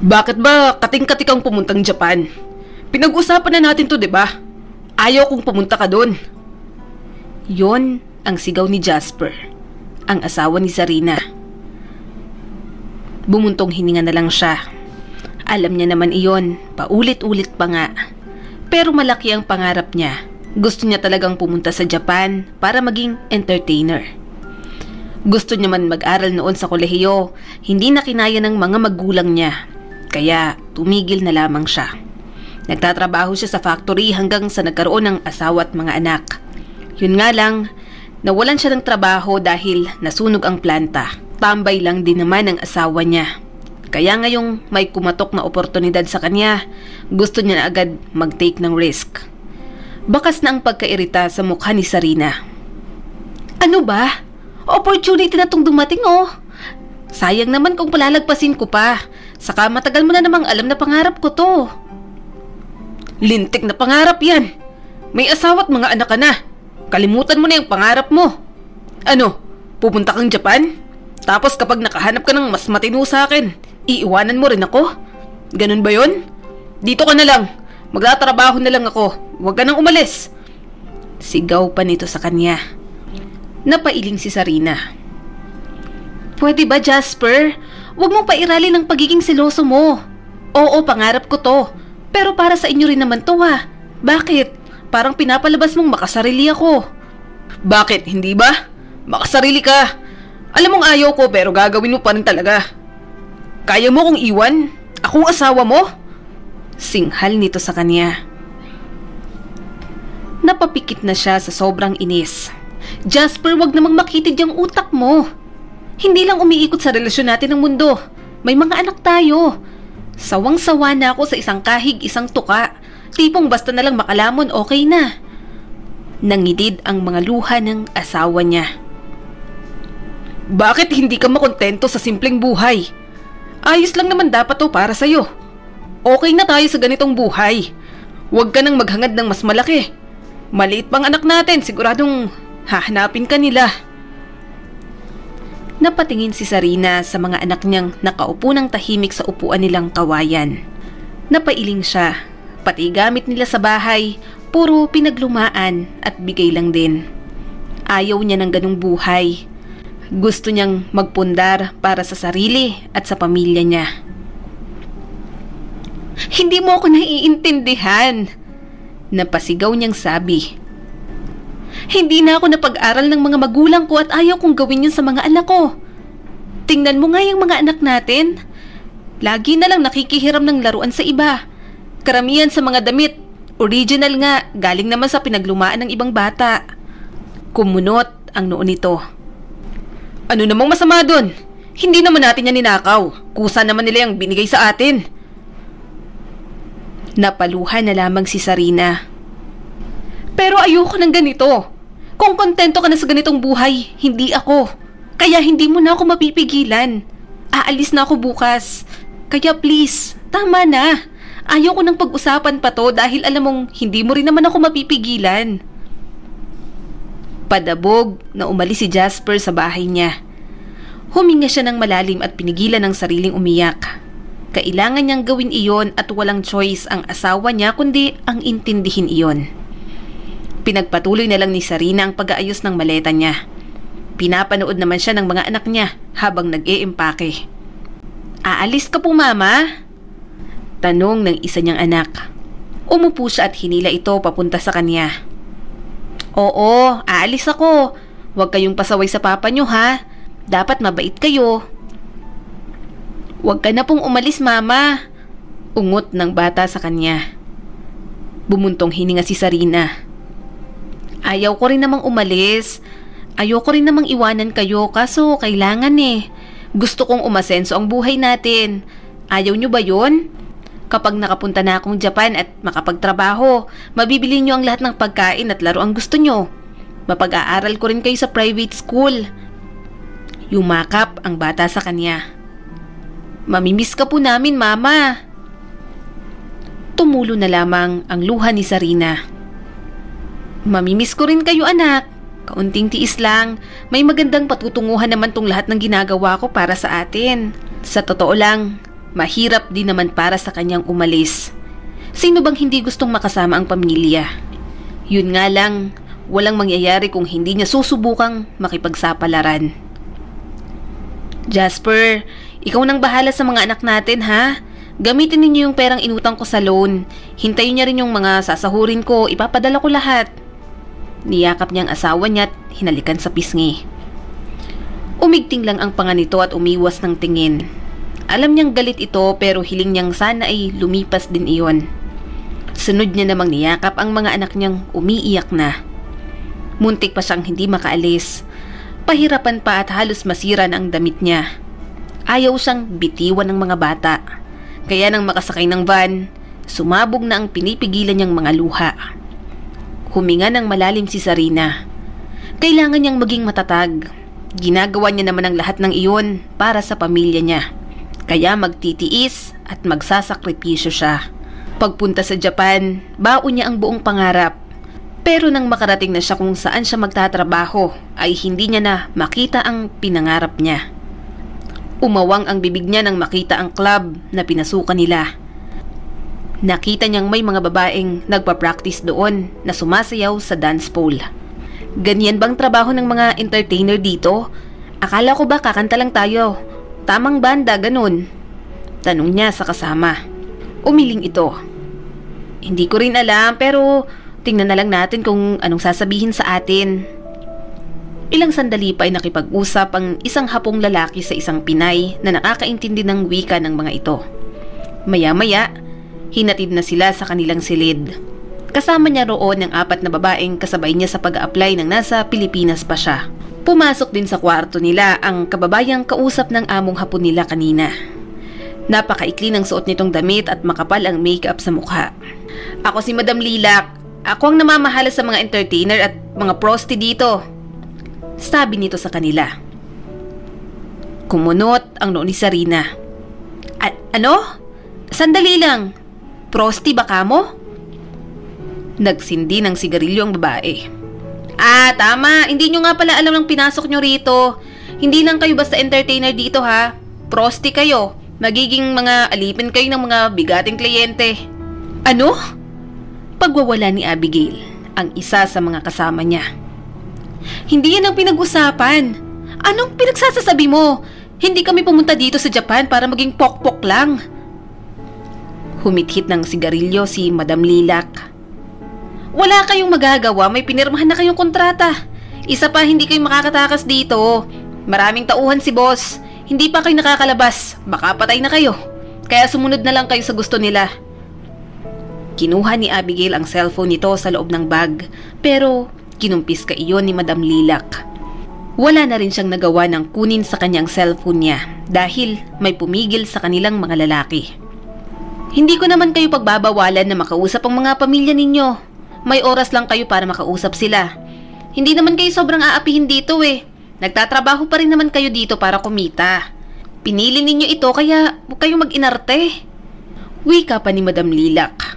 Bakit ba kating-katik kang pumuntang Japan? Pinag-usapan na natin to, di ba? Ayaw kong pumunta ka doon. Yon ang sigaw ni Jasper, ang asawa ni Zarina. Bumuntong hininga na lang siya. Alam niya naman iyon, paulit-ulit pa nga. Pero malaki ang pangarap niya. Gusto niya talagang pumunta sa Japan para maging entertainer. Gusto niya man mag-aral noon sa kolehiyo, hindi na kinaya ng mga magulang niya. Kaya tumigil na lamang siya. Nagtatrabaho siya sa factory hanggang sa nagkaroon ng asawa at mga anak. Yun nga lang, nawalan siya ng trabaho dahil nasunog ang planta. Tambay lang din naman ang asawa niya. Kaya ngayong may kumatok na oportunidad sa kanya, gusto niya na agad mag-take ng risk. Bakas na ang pagkairita sa mukha ni Zarina. Ano ba? Opportunity na tong dumating oh. Sayang naman kung palalagpasin ko pa. Saka matagal mo na namang alam na pangarap ko to. Lintik na pangarap yan. May asawa at mga anak ka na. Kalimutan mo na yung pangarap mo. Ano, pupunta kang Japan? Tapos kapag nakahanap ka ng mas matino sa akin, iiwanan mo rin ako? Ganun ba yun? Dito ka na lang. Magtatrabaho na lang ako. Huwag ka nang umalis. Sigaw pa nito sa kanya. Napailing si Zarina. Pwede ba, Jasper? Huwag mong pairali ng pagiging seloso mo. Oo, pangarap ko to. Pero para sa inyo rin naman to ha. Bakit? Parang pinapalabas mong makasarili ako. Bakit? Hindi ba? Makasarili ka. Alam mong ayaw ko pero gagawin mo pa rin talaga. Kaya mo kong iwan? Akong asawa mo? Singhal nito sa kanya. Napapikit na siya sa sobrang inis. Jasper, wag namang makitid yung utak mo. Hindi lang umiikot sa relasyon natin ng mundo. May mga anak tayo. Sawang-sawa na ako sa isang kahig, isang tuka. Tipong basta na lang makalamon, okay na. Nangidid ang mga luha ng asawa niya. Bakit hindi ka makontento sa simpleng buhay? Ayos lang naman dapat to para sa'yo. Okay na tayo sa ganitong buhay. Huwag ka nang maghangad ng mas malaki. Maliit pang anak natin, siguradong hahanapin ka nila. Napatingin si Zarina sa mga anak niyang nakaupo ng tahimik sa upuan nilang kawayan. Napailing siya, pati gamit nila sa bahay, puro pinaglumaan at bigay lang din. Ayaw niya ng ganung buhay. Gusto niyang magpundar para sa sarili at sa pamilya niya. Hindi mo ako naiintindihan. Napasigaw niyang sabi. Hindi na ako napag-aral ng mga magulang ko at ayaw kong gawin yun sa mga anak ko. Tingnan mo nga yung mga anak natin. Lagi na lang nakikihiram ng laruan sa iba. Karamihan sa mga damit, original nga, galing naman sa pinaglumaan ng ibang bata. Kumunot ang noo nito. Ano namang masama dun? Hindi naman natin yan ninakaw. Kusa naman nila yung binigay sa atin. Napaluhan na lamang si Zarina. Pero ayoko ng ganito. Kung kontento ka na sa ganitong buhay, hindi ako. Kaya hindi mo na ako mapipigilan. Aalis na ako bukas. Kaya please, tama na. Ayoko nang pag-usapan pa to dahil alam mong hindi mo rin naman ako mapipigilan. Padabog na umalis si Jasper sa bahay niya. Huminga siya ng malalim at pinigilan ng sariling umiyak. Kailangan niyang gawin iyon at walang choice ang asawa niya kundi ang intindihin iyon. Pinagpatuloy na lang ni Zarina ang pag-aayos ng maleta niya. Pinapanood naman siya ng mga anak niya habang nag-e-empake. Aalis ka po, Mama? Tanong ng isa niyang anak. Umupo siya at hinila ito papunta sa kanya. Oo, aalis ako. Huwag kayong pasaway sa papa niyo ha. Dapat mabait kayo. Huwag ka na pong umalis, Mama. Ungot ng bata sa kanya. Bumuntong hininga si Zarina. Ayaw ko rin namang umalis. Ayoko rin namang iwanan kayo kaso kailangan eh. Gusto kong umasenso ang buhay natin. Ayaw nyo ba yun? Kapag nakapunta na akong Japan at makapagtrabaho, mabibili nyo ang lahat ng pagkain at laro ang gusto nyo. Mapag-aaral ko rin kayo sa private school. Yumakap ang bata sa kanya. Mamimiss ka po namin, Mama. Tumulo na lamang ang luha ni Zarina. Mamimiss ko rin kayo, anak. Kaunting tiis lang. May magandang patutunguhan naman tong lahat ng ginagawa ko para sa atin. Sa totoo lang, Mahirap din naman para sa kanyang umalis. Sino bang hindi gustong makasama ang pamilya? Yun nga lang, walang mangyayari kung hindi niya susubukang makipagsapalaran. Jasper, ikaw nang bahala sa mga anak natin ha? Gamitin ninyo yung perang inutang ko sa loan. Hintayin niya rin yung mga sasahurin ko, ipapadala ko lahat. Niyakap niyang asawa niya at hinalikan sa pisngi. Umigting lang ang panga nito at umiwas ng tingin. Alam niyang galit ito pero hiling niyang sana ay lumipas din iyon. Sunod niya namang niyakap ang mga anak niyang umiiyak na. Muntik pa siyang hindi makaalis. Pahirapan pa at halos masira na ang damit niya. Ayaw siyang bitiwan ng mga bata. Kaya nang makasakay ng van, sumabog na ang pinipigilan niyang mga luha. Huminga ng malalim si Sarina. Kailangan niyang maging matatag. Ginagawa niya naman ang lahat ng iyon para sa pamilya niya. Kaya magtitiis at magsasakripisyo siya. Pagpunta sa Japan, baon niya ang buong pangarap. Pero nang makarating na siya kung saan siya magtatrabaho, ay hindi niya na makita ang pinangarap niya. Umawang ang bibig niya nang makita ang club na pinasukan nila. Nakita niyang may mga babaeng nagpa-practice doon na sumasayaw sa dance pole. Ganyan bang trabaho ng mga entertainer dito? Akala ko ba kakanta lang tayo? Tamang banda, ganun? Tanong niya sa kasama. Umiling ito. Hindi ko rin alam pero tingnan na lang natin kung anong sasabihin sa atin. Ilang sandali pa ay nakipag-usap ang isang hapong lalaki sa isang Pinay na nakakaintindi ng wika ng mga ito. Maya-maya, hinatid na sila sa kanilang silid. Kasama niya roon ang 4 na babaeng kasabay niya sa pag-a-apply ng nasa Pilipinas pa siya. Pumasok din sa kwarto nila ang kababayang kausap ng among hapon nila kanina. Napakaikli ng suot nitong damit at makapal ang makeup sa mukha. Ako si Madam Lilac. Ako ang namamahala sa mga entertainer at mga prosti dito. Sabi nito sa kanila. Kumunot ang noo ni Sarina. Ano? Sandali lang. Prosti ba kamo? Nagsindi ng sigarilyo ang babae. Tama. Hindi nyo nga pala alam ng pinasok nyo rito. Hindi lang kayo basta entertainer dito ha. Prosti kayo. Magiging mga alipin kayo ng mga bigating kliyente. Ano? Pagwawala ni Abigail, ang isa sa mga kasama niya. Hindi yan ang pinag-usapan. Anong pinagsasasabi mo? Hindi kami pumunta dito sa Japan para maging pokpok lang. Humithit ng sigarilyo si Madam Lilac. Wala kayong magagawa, may pinirmahan na kayong kontrata. Isa pa, hindi kayo makakatakas dito. Maraming tauhan si boss. Hindi pa kayo nakakalabas, baka patay na kayo. Kaya sumunod na lang kayo sa gusto nila. Kinuha ni Abigail ang cellphone nito sa loob ng bag, pero kinumpis ka iyon ni Madam Lilac. Wala na rin siyang nagawa ng kunin sa kanyang cellphone niya dahil may pumigil sa kanilang mga lalaki. Hindi ko naman kayo pagbabawalan na makausap ang mga pamilya ninyo. May oras lang kayo para makausap sila. Hindi naman kayo sobrang aapihin dito eh. Nagtatrabaho pa rin naman kayo dito para kumita. Pinili ninyo ito kaya huwag kayong mag-inarte. Wika pa ni Madam Lilac.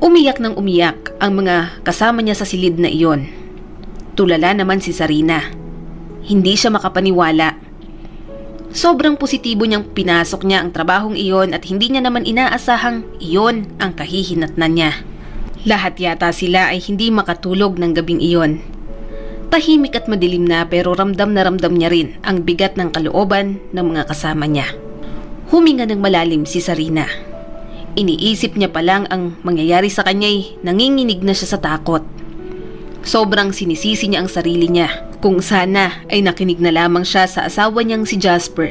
Umiyak ng umiyak ang mga kasama niya sa silid na iyon. Tulala naman si Sarina. Hindi siya makapaniwala. Sobrang positibo niyang pinasok niya ang trabahong iyon at hindi niya naman inaasahang iyon ang kahihinatnan niya. Lahat yata sila ay hindi makatulog ng gabing iyon. Tahimik at madilim na pero ramdam na ramdam niya rin ang bigat ng kalooban ng mga kasama niya. Huminga ng malalim si Sarina. Iniisip niya pa lang ang mangyayari sa kanya'y nanginginig na siya sa takot. Sobrang sinisisi niya ang sarili niya. Kung sana ay nakinig na lamang siya sa asawa niyang si Jasper,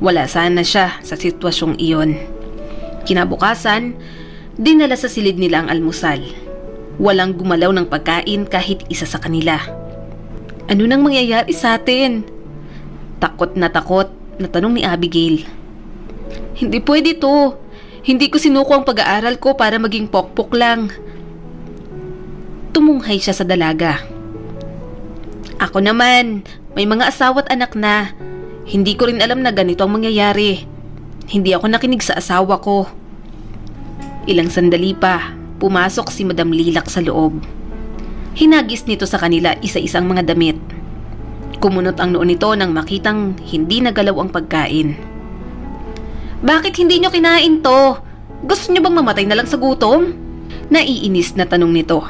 wala sana siya sa sitwasyong iyon. Kinabukasan, dinala sa silid nila ang almusal. Walang gumalaw ng pagkain kahit isa sa kanila. Ano nang mangyayari sa atin? Takot na tanong ni Abigail. Hindi pwede to. Hindi ko sinuko ang pag-aaral ko para maging pokpok lang. Tumunghay siya sa dalaga. Ako naman, may mga asawa't anak na. Hindi ko rin alam na ganito ang mangyayari. Hindi ako nakinig sa asawa ko. Ilang sandali pa, pumasok si Madam Lilac sa loob. Hinagis nito sa kanila isa-isang mga damit. Kumunot ang noo nito nang makitang hindi nagalaw ang pagkain. Bakit hindi nyo kinain to? Gusto nyo bang mamatay na lang sa gutom? Naiinis na tanong nito.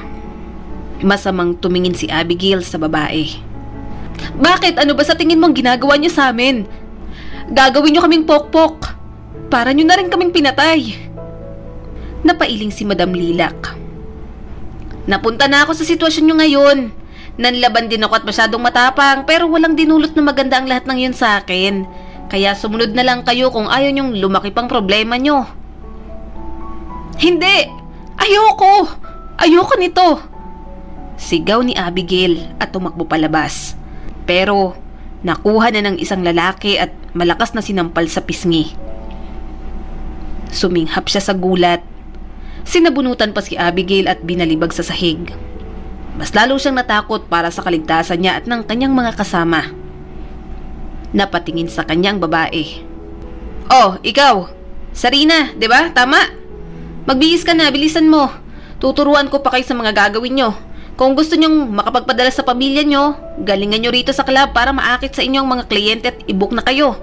Masamang tumingin si Abigail sa babae. Bakit? Ano ba sa tingin mong ginagawa nyo sa amin? Gagawin nyo kaming pokpok. Para nyo na rin kaming pinatay. Napailing si Madam Lilac. Napunta na ako sa sitwasyon nyo ngayon. Nanlaban din ako at masyadong matapang, pero walang dinulot na maganda ang lahat ng yun sa akin. Kaya sumunod na lang kayo kung ayaw nyong lumaki pang problema nyo. Hindi! Ayoko! Ayoko nito! Sigaw ni Abigail at tumakbo palabas. Pero nakuha na ng isang lalaki at malakas na sinampal sa pisngi. Suminghap siya sa gulat. Sinabunutan pa si Abigail at binalibag sa sahig. Mas lalo siyang natakot para sa kaligtasan niya at ng kanyang mga kasama. Napatingin sa kanyang babae. Oh, ikaw! Sarina, 'di ba? Tama? Magbihis ka na, bilisan mo. Tuturuan ko pa kayo sa mga gagawin nyo. Kung gusto nyong makapagpadala sa pamilya nyo, galingan nyo rito sa club para maakit sa inyong mga kliyente at i-book na kayo.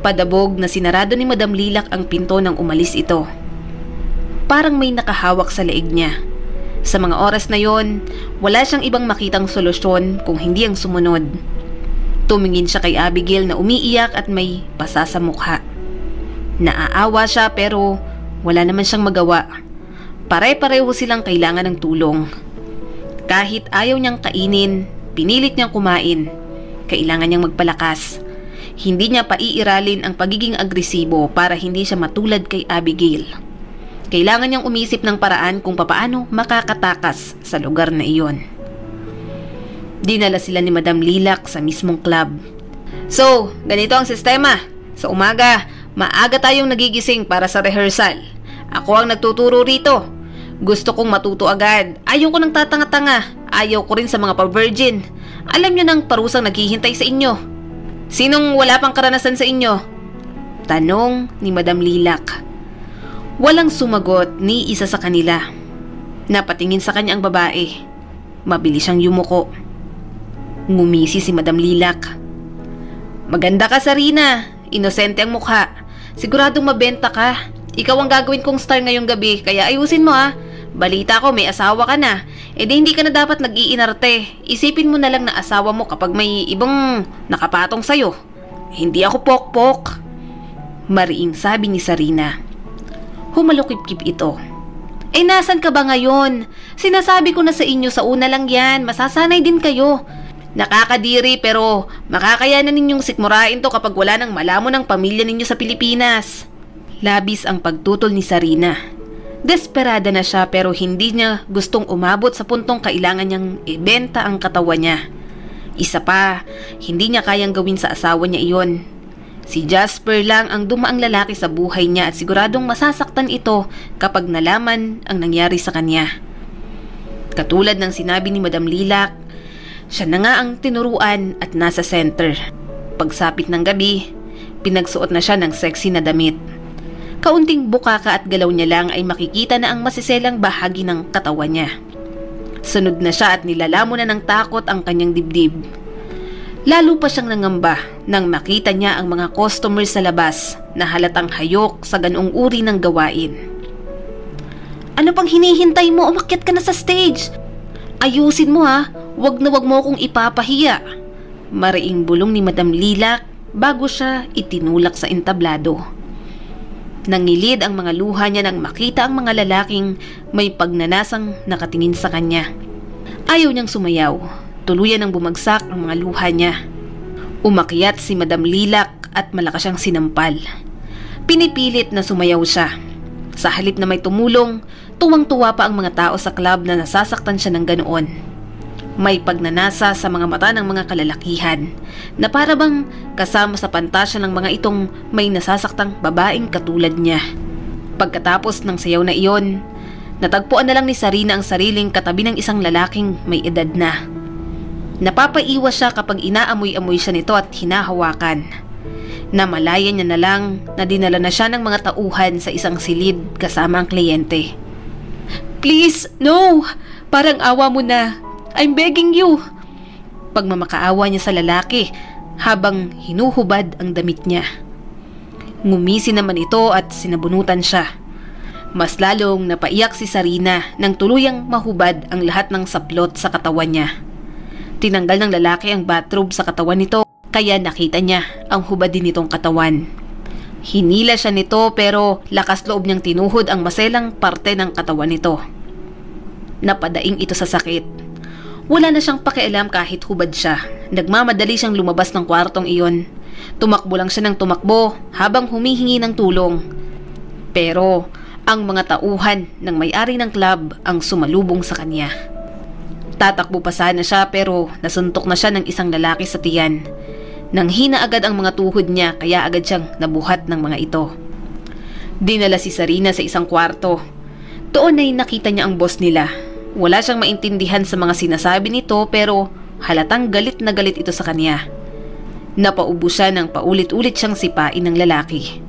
Padabog na sinarado ni Madam Lilac ang pinto nang umalis ito. Parang may nakahawak sa leeg niya. Sa mga oras na yon, wala siyang ibang makitang solusyon kung hindi ang sumunod. Tumingin siya kay Abigail na umiiyak at may pasa sa mukha. Naaawa siya pero wala naman siyang magawa. Pare-pareho silang kailangan ng tulong. Kahit ayaw niyang kainin, pinilit niyang kumain. Kailangan niyang magpalakas. Hindi niya paiiralin ang pagiging agresibo para hindi siya matulad kay Abigail. Kailangan niyang umisip ng paraan kung papaano makakatakas sa lugar na iyon. Dinala sila ni Madam Lilac sa mismong club. So, ganito ang sistema. Sa umaga, maaga tayong nagigising para sa rehearsal. Ako ang nagtuturo rito. Gusto kong matuto agad. Ayaw ko ng tatanga-tanga. Ayaw ko rin sa mga pa-virgin. Alam niyo ng parusang naghihintay sa inyo. Sinong wala pang karanasan sa inyo? Tanong ni Madam Lilac. Walang sumagot ni isa sa kanila. Napatingin sa kanya ang babae. Mabilis siyang yumuko. Ngumisi si Madam Lilac. Maganda ka, Sarina. Inosente ang mukha. Siguradong mabenta ka. Ikaw ang gagawin kong star ngayong gabi, kaya ayusin mo ha. Balita ko may asawa ka na. E di hindi ka na dapat nag-iinarte. Isipin mo na lang na asawa mo kapag may ibang nakapatong sa'yo. Hindi ako pokpok. Mariing sabi ni Sarina. Humalukip-kip ito. Eh nasan ka ba ngayon? Sinasabi ko na sa inyo sa una lang yan. Masasanay din kayo. Nakakadiri pero makakayanan ninyong sikmurain to kapag wala nang malamon ng pamilya ninyo sa Pilipinas. Labis ang pagtutol ni Sarina. Desperada na siya pero hindi niya gustong umabot sa puntong kailangan niyang ibenta ang katawan niya. Isa pa, hindi niya kayang gawin sa asawa niya iyon. Si Jasper lang ang dumaang lalaki sa buhay niya at siguradong masasaktan ito kapag nalaman ang nangyari sa kanya. Katulad ng sinabi ni Madam Lilac, siya na nga ang tinuruan at nasa center. Pagsapit ng gabi, pinagsuot na siya ng sexy na damit. Kaunting bukaka at galaw niya lang ay makikita na ang masiselang bahagi ng katawan niya. Sunod na siya at nilalamon na ng takot ang kanyang dibdib. Lalo pa siyang nangamba nang makita niya ang mga customer sa labas na halatang hayok sa ganoong uri ng gawain. Ano pang hinihintay mo? Umakyat ka na sa stage. Ayusin mo ha. Wag na wag mo akong ipapahiya. Mariing bulong ni Madam Lilac bago siya itinulak sa entablado. Nangilid ang mga luha niya nang makita ang mga lalaking may pagnanasang nakatingin sa kanya. Ayaw niyang sumayaw. Tuluyan ang bumagsak ang mga luha niya. Umakyat si Madam Lilac at malakas siyang sinampal. Pinipilit na sumayaw siya. Sa halip na may tumulong, tuwang-tuwa pa ang mga tao sa club na nasasaktan siya ng ganoon. May pagnanasa sa mga mata ng mga kalalakihan na para bang kasama sa pantasya ng mga itong may nasasaktang babaeng katulad niya. Pagkatapos ng sayaw na iyon, natagpuan na lang ni Sarina ang sariling katabi ng isang lalaking may edad na. Napapaiwas siya kapag inaamoy-amoy siya nito at hinahawakan. Namalayan niya na lang na dinala na siya ng mga tauhan sa isang silid kasama ang kliyente. Please, no! Parang awa mo na. I'm begging you. Pagmamakaawa niya sa lalaki habang hinuhubad ang damit niya. Ngumisi naman ito at sinabunutan siya. Mas lalong napaiyak si Sarina nang tuluyang mahubad ang lahat ng saplot sa katawan niya. Tinanggal ng lalaki ang bathrobe sa katawan nito kaya nakita niya ang hubad din nitong katawan. Hinila siya nito pero lakas loob niyang tinuhod ang maselang parte ng katawan nito. Napadaing ito sa sakit. Wala na siyang pakialam kahit hubad siya. Nagmamadali siyang lumabas ng kwartong iyon. Tumakbo lang siya ng tumakbo habang humihingi ng tulong. Pero ang mga tauhan ng may-ari ng club ang sumalubong sa kanya. Tatakbo pa sana siya pero nasuntok na siya ng isang lalaki sa tiyan. Nanghina agad ang mga tuhod niya kaya agad siyang nabuhat ng mga ito. Dinala si Sarina sa isang kwarto. Doon ay nakita niya ang boss nila. Wala siyang maintindihan sa mga sinasabi nito pero halatang galit na galit ito sa kanya. Napaubo siya nang paulit-ulit siyang sipain ng lalaki.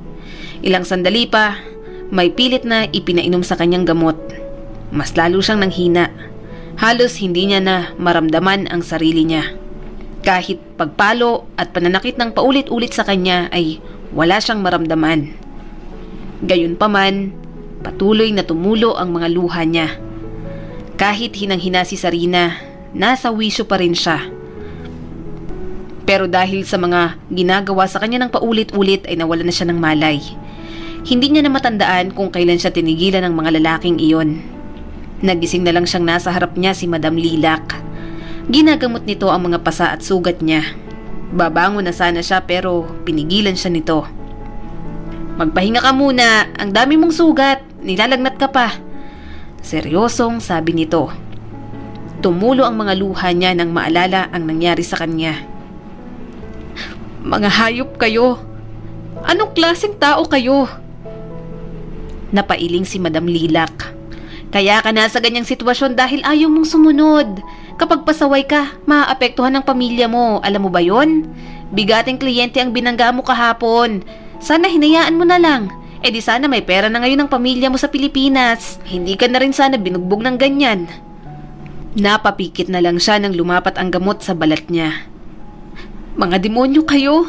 Ilang sandali pa, may pilit na ipinainom sa kanyang gamot. Mas lalo siyang nanghina. Halos hindi niya na maramdaman ang sarili niya. Kahit pagpalo at pananakit ng paulit-ulit sa kanya ay wala siyang maramdaman. Gayunpaman, patuloy na tumulo ang mga luha niya. Kahit hinang-hina si Sarina, nasa wisyo pa rin siya. Pero dahil sa mga ginagawa sa kanya ng paulit-ulit ay nawala na siya ng malay. Hindi niya na matandaan kung kailan siya tinigilan ng mga lalaking iyon. Nagising na lang siyang nasa harap niya si Madam Lilac. Ginagamot nito ang mga pasa at sugat niya. Babangon na sana siya pero pinigilan siya nito. Magpahinga ka muna, ang dami mong sugat, nilalagnat ka pa. Seryosong sabi nito. Tumulo ang mga luha niya nang maalala ang nangyari sa kanya. Mga hayop kayo. Anong klaseng tao kayo? Napailing si Madam Lilac. Kaya ka nasa ganyang sitwasyon dahil ayaw mong sumunod. Kapag pasaway ka, maaapektuhan ng pamilya mo. Alam mo ba yon? Bigating kliyente ang binangga mo kahapon. Sana hinayaan mo na lang. E di sana may pera na ngayon ng pamilya mo sa Pilipinas. Hindi ka na rin sana binugbog ng ganyan. Napapikit na lang siya nang lumapat ang gamot sa balat niya. Mga demonyo kayo.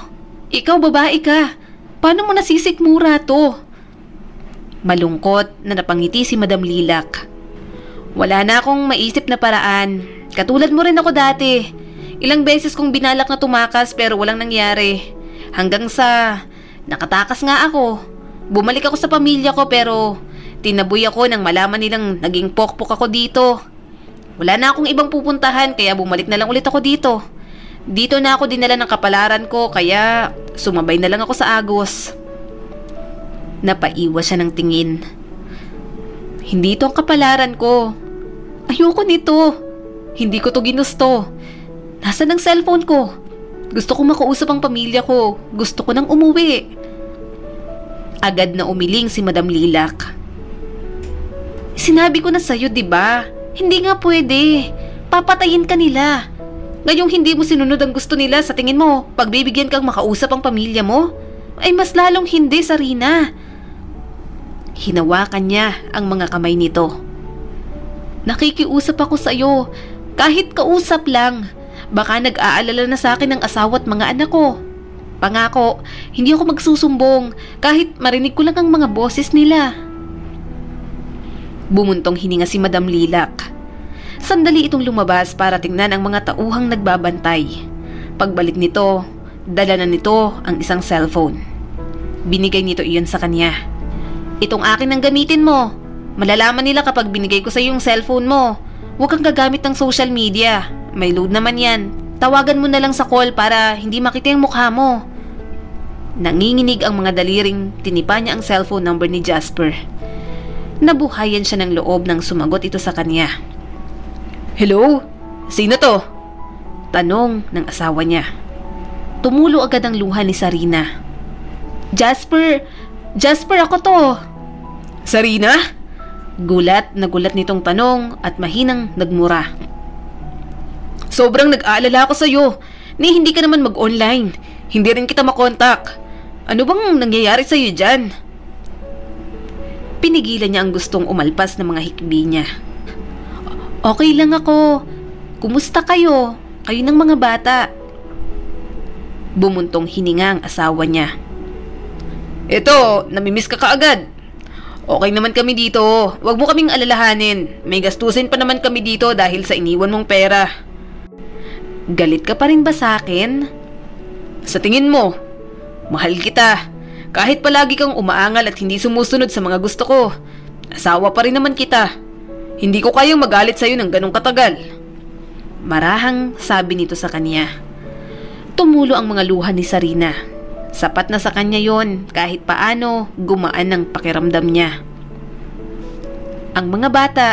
Ikaw babae ka. Paano mo nasisikmura to? Malungkot na napangiti si Madam Lilac. Wala na akong maisip na paraan. Katulad mo rin ako dati. Ilang beses kong binalak na tumakas pero walang nangyari. Hanggang sa nakatakas nga ako. Bumalik ako sa pamilya ko pero tinaboy ako nang malaman nilang naging pokpok ako dito. Wala na akong ibang pupuntahan kaya bumalik na lang ulit ako dito. Dito na ako dinala ng kapalaran ko kaya sumabay na lang ako sa Agos. Napaiwas siya ng tingin. Hindi ito ang kapalaran ko. Ayoko nito. Hindi ko to ginusto. Nasaan ang cellphone ko? Gusto ko makausap ang pamilya ko. Gusto ko nang umuwi. Agad na umiling si Madam Lilac. Sinabi ko na sa'yo, diba? Hindi nga pwede. Papatayin ka nila. Ngayong hindi mo sinunod ang gusto nila, sa tingin mo, pagbibigyan kang makausap ang pamilya mo? Ay mas lalong hindi, Sarina. Hinawakan niya ang mga kamay nito. Nakikiusap ako sa iyo. Kahit kausap lang. Baka nag-aalala na sa akin ng asawa at mga anak ko. Pangako, hindi ako magsusumbong kahit marinig ko lang ang mga boses nila. Bumuntong hininga si Madam Lilac. Sandali itong lumabas para tingnan ang mga tauhang nagbabantay. Pagbalik nito, dala na nito ang isang cellphone. Binigay nito iyon sa kanya. Itong akin ang gamitin mo. Malalaman nila kapag binigay ko sa yung cellphone mo. Huwag kang gagamit ng social media. May load naman yan. Tawagan mo na lang sa call para hindi makita yung mukha mo. Nanginginig ang mga daliring tinipa niya ang cellphone number ni Jasper. Nabuhayan siya ng loob nang sumagot ito sa kanya. Hello? Sino to? Tanong ng asawa niya. Tumulo agad ang luha ni Sarina. Jasper ako to. Sarina? Gulat na gulat nitong tanong at mahinang nagmura. Sobrang nag-aalala ako sa'yo. Ni hindi ka naman mag-online. Hindi rin kita makontak. Ano bang nangyayari sa'yo dyan? Pinigilan niya ang gustong umalpas ng mga hikbi niya. Okay lang ako. Kumusta kayo? Kayo ng mga bata. Bumuntong hininga ang asawa niya. Eto, namimiss ka kaagad. Okay naman kami dito. Huwag mo kaming alalahanin. May gastusin pa naman kami dito dahil sa iniwan mong pera. Galit ka pa rin ba sa akin? Sa tingin mo, mahal kita. Kahit palagi kang umaangal at hindi sumusunod sa mga gusto ko, asawa pa rin naman kita. Hindi ko kayang magalit sa'yo ng ganong katagal. Marahang sabi nito sa kanya. Tumulo ang mga luha ni Sarina. Sapat na sa kanya yon, kahit paano gumaan ang pakiramdam niya. Ang mga bata,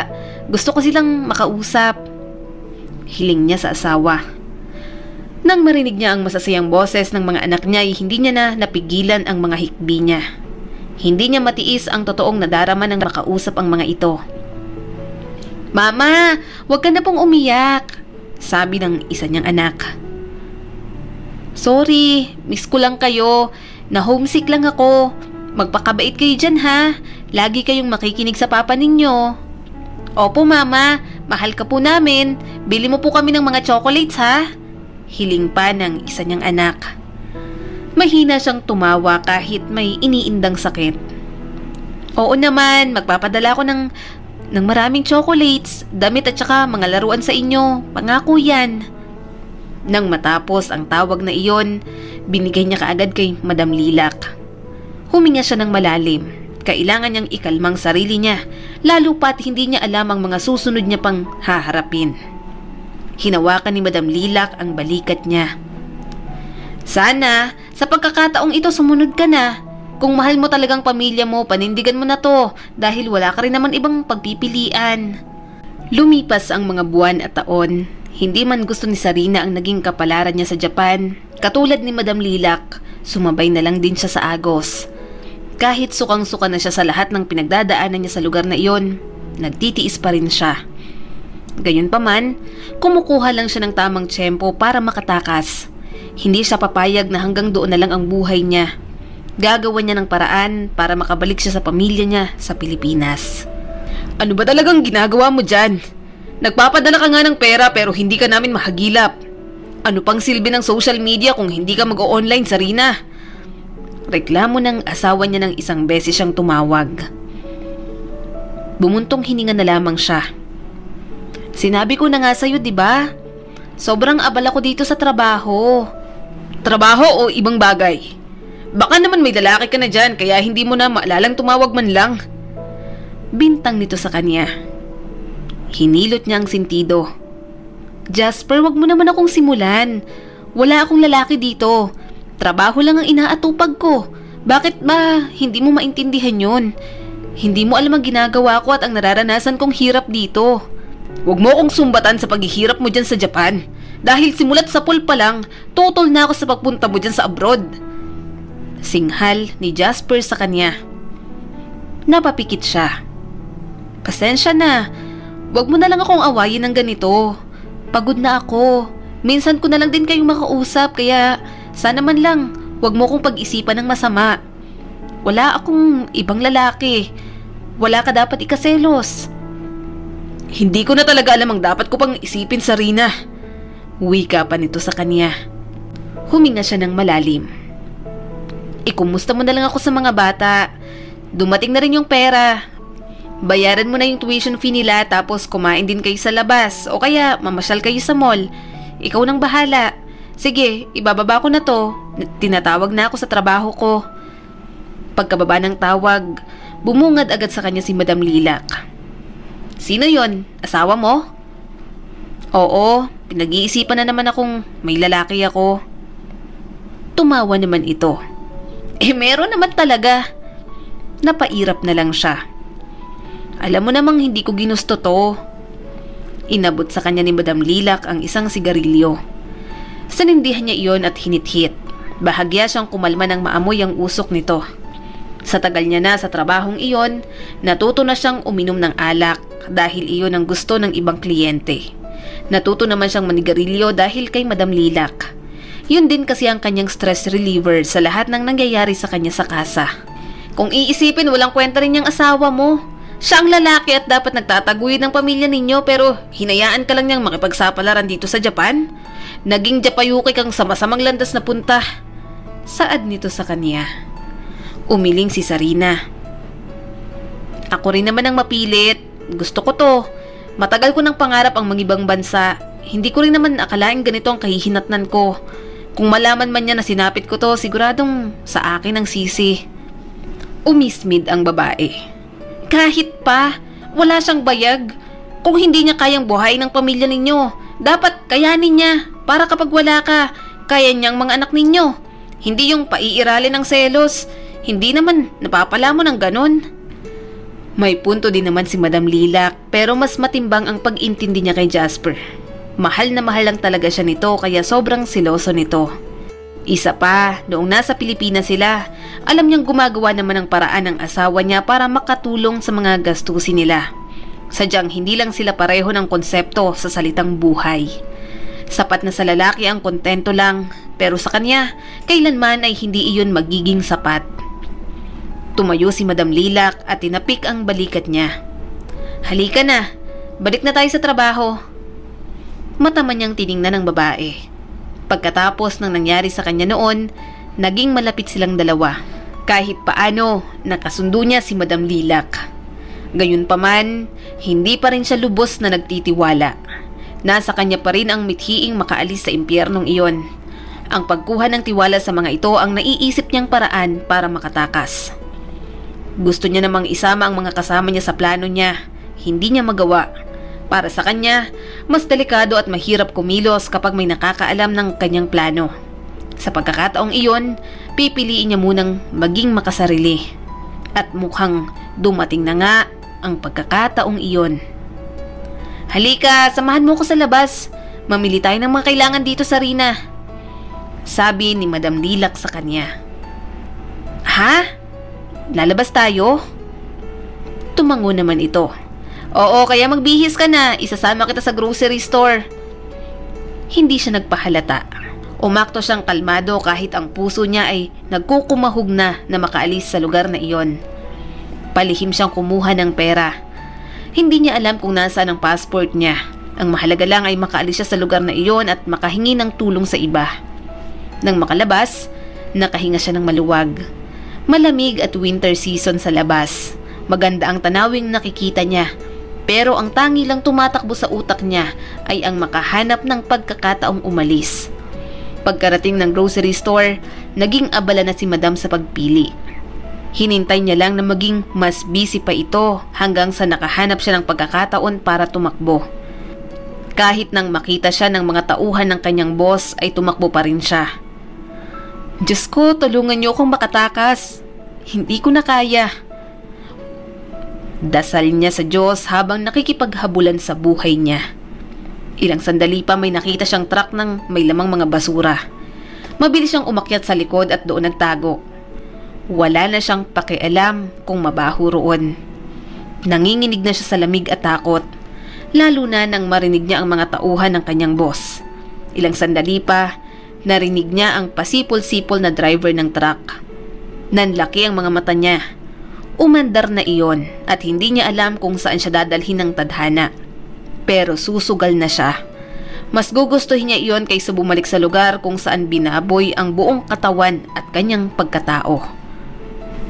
gusto ko silang makausap. Hiling niya sa asawa. Nang marinig niya ang masasayang boses ng mga anak niya, hindi niya na napigilan ang mga hikbi niya. Hindi niya matiis ang totoong nadarama ng makausap ang mga ito. "Mama, huwag ka na pong umiyak," sabi ng isa niyang anak. "Sorry, miss ko lang kayo. Na-homesick lang ako. Magpakabait kayo dyan ha. Lagi kayong makikinig sa papa ninyo." "Opo mama, mahal ka po namin. Bili mo po kami ng mga chocolates ha." Hiling pa ng isa niyang anak. Mahina siyang tumawa kahit may iniindang sakit. "Oo naman, magpapadala ko ng maraming chocolates, damit at saka mga laruan sa inyo. Pangako yan." Nang matapos ang tawag na iyon, binigay niya kaagad kay Madam Lilac. Huminga siya ng malalim. Kailangan niyang ikalmang sarili niya, lalo pat hindi niya alam ang mga susunod niya pang haharapin. Hinawakan ni Madam Lilac ang balikat niya. "Sana, sa pagkakataong ito sumunod ka na. Kung mahal mo talagang pamilya mo, panindigan mo na to dahil wala ka rin naman ibang pagpipilian." Lumipas ang mga buwan at taon. Hindi man gusto ni Sarina ang naging kapalaran niya sa Japan. Katulad ni Madam Lilac, sumabay na lang din siya sa agos. Kahit sukang-suka na siya sa lahat ng pinagdadaanan niya sa lugar na iyon, nagtitiis pa rin siya. Gayunpaman, kumukuha lang siya ng tamang tiyempo para makatakas. Hindi siya papayag na hanggang doon na lang ang buhay niya. Gagawa niya ng paraan para makabalik siya sa pamilya niya sa Pilipinas. "Ano ba talagang ginagawa mo dyan? Nagpapadala ka nga ng pera pero hindi ka namin mahagilap. Ano pang silbi ng social media kung hindi ka mag-o-online, Sarina?" Reklamo ng asawa niya nang isang beses siyang tumawag. Bumuntong hininga na lamang siya. "Sinabi ko na nga sa'yo, diba? Sobrang abala ko dito sa trabaho." "Trabaho o ibang bagay? Baka naman may lalaki ka na dyan kaya hindi mo na maalalang tumawag man lang." Bintang nito sa kanya. Hinilot niya ang sentido. "Jasper, wag mo naman akong simulan. Wala akong lalaki dito. Trabaho lang ang inaatupag ko. Bakit ba hindi mo maintindihan yun? Hindi mo alam ang ginagawa ko at ang nararanasan kong hirap dito." "Huwag mo akong sumbatan sa paghihirap mo dyan sa Japan. Dahil simulat sa pool pa lang, tutol na ako sa pagpunta mo dyan sa abroad." Singhal ni Jasper sa kanya. Napapikit siya. "Pasensya na. Huwag mo na lang akong awayin ng ganito. Pagod na ako. Minsan ko na lang din kayong makausap kaya sana man lang huwag mo akong pag-isipan ng masama. Wala akong ibang lalaki. Wala ka dapat ikaselos." "Hindi ko na talaga alam ang dapat ko pang isipin, Sarina." Wika pa nito sa kanya. Huminga siya ng malalim. "Ikumusta mo na lang ako sa mga bata. Dumating na rin yung pera. Bayaran mo na yung tuition fee nila tapos kumain din kayo sa labas o kaya mamasyal kayo sa mall. Ikaw nang bahala. Sige, ibababa ko na to. Tinatawag na ako sa trabaho ko." Pagkababa ng tawag, bumungad agad sa kanya si Madam Lilac. "Sino yon? Asawa mo?" "Oo, pinag-iisipan na naman akong may lalaki ako." Tumawa naman ito. Meron naman talaga." Napairap na lang siya. "Alam mo namang hindi ko ginusto to." Inabot sa kanya ni Madam Lilac ang isang sigarilyo. Sanindihan niya iyon at hinit-hit. Bahagya siyang kumalma ng maamoy ang usok nito. Sa tagal niya na sa trabahong iyon, natuto na siyang uminom ng alak dahil iyon ang gusto ng ibang kliyente. Natuto naman siyang manigarilyo dahil kay Madam Lilac. Yun din kasi ang kanyang stress reliever sa lahat ng nangyayari sa kanya sa kasa. Kung iisipin, walang kwenta rin niyang asawa mo. Siya ang lalaki at dapat nagtataguyod ng pamilya ninyo pero hinayaan ka lang niyang makipagsapalaran dito sa Japan? Naging Japayuki kang sama-samang landas na punta. Saad nito sa kanya. Umiling si Sarina. Ako rin naman ang mapilit. Gusto ko to. Matagal ko ng pangarap ang mangibang bansa. Hindi ko rin naman akalain ganito ang kahihinatnan ko. Kung malaman man niya na sinapit ko to, siguradong sa akin ang sisi. Umismid ang babae. Kahit pa, wala siyang bayag. Kung hindi niya kayang buhayin ng pamilya ninyo, dapat kayanin niya para kapag wala ka, kaya niyang mga anak ninyo. Hindi yung paiiralin ng selos. Hindi naman napapala mo ng ganon. May punto din naman si Madam Lilac, pero mas matimbang ang pag-intindi niya kay Jasper. Mahal na mahal lang talaga siya nito, kaya sobrang siloso nito. Isa pa, noong nasa Pilipinas sila, alam niyang gumagawa naman ng paraan ng asawa niya para makatulong sa mga gastusin nila. Sadyang hindi lang sila pareho ng konsepto sa salitang buhay. Sapat na sa lalaki ang kontento lang, pero sa kanya, kailanman ay hindi iyon magiging sapat. Tumayo si Madam Lilac at tinapik ang balikat niya. Halika na, balik na tayo sa trabaho. Mataman niyang tiningnan ng babae. Pagkatapos ng nangyari sa kanya noon, naging malapit silang dalawa. Kahit paano, nakasundo niya si Madam Lilac. Gayunpaman, hindi pa rin siya lubos na nagtitiwala. Nasa kanya pa rin ang mithiing makaalis sa impyernong iyon. Ang pagkuha ng tiwala sa mga ito ang naiisip niyang paraan para makatakas. Gusto niya namang isama ang mga kasama niya sa plano niya. Hindi niya magawa. Para sa kanya, mas delikado at mahirap kumilos kapag may nakakaalam ng kanyang plano. Sa pagkakataong iyon, pipiliin niya munang maging makasarili. At mukhang dumating na nga ang pagkakataong iyon. Halika, samahan mo ko sa labas. Mamili tayo ng mga kailangan dito sa Rina. Sabi ni Madam Lilac sa kanya. Ha? Lalabas tayo? Tumango naman ito. Oo, kaya magbihis ka na. Isasama kita sa grocery store. Hindi siya nagpahalata. Umakto siyang kalmado kahit ang puso niya ay nagkukumahog na makaalis sa lugar na iyon. Palihim siyang kumuha ng pera. Hindi niya alam kung nasaan ang passport niya. Ang mahalaga lang ay makaalis siya sa lugar na iyon at makahingi ng tulong sa iba. Nang makalabas, nakahinga siya ng maluwag. Malamig at winter season sa labas. Maganda ang tanawing nakikita niya. Pero ang tangi lang tumatakbo sa utak niya ay ang makahanap ng pagkakataong umalis. Pagkarating ng grocery store, naging abala na si Madam sa pagpili. Hinintay niya lang na maging mas busy pa ito hanggang sa nakahanap siya ng pagkakataon para tumakbo. Kahit nang makita siya ng mga tauhan ng kanyang boss ay tumakbo pa rin siya. Diyos ko, tulungan niyo akong makatakas. Hindi ko na kaya. Dasal niya sa Diyos habang nakikipaghabulan sa buhay niya. Ilang sandali pa may nakita siyang truck ng may lamang mga basura. Mabilis siyang umakyat sa likod at doon nagtago. Wala na siyang pakialam kung mabaho roon. Nanginginig na siya sa lamig at takot, lalo na nang marinig niya ang mga tauhan ng kanyang boss. Ilang sandali pa, narinig niya ang pasipol-sipol na driver ng truck. Nanlaki ang mga mata niya. Umandar na iyon at hindi niya alam kung saan siya dadalhin ng tadhana. Pero susugal na siya. Mas gugustuhin niya iyon kaysa bumalik sa lugar kung saan binaboy ang buong katawan at kanyang pagkatao.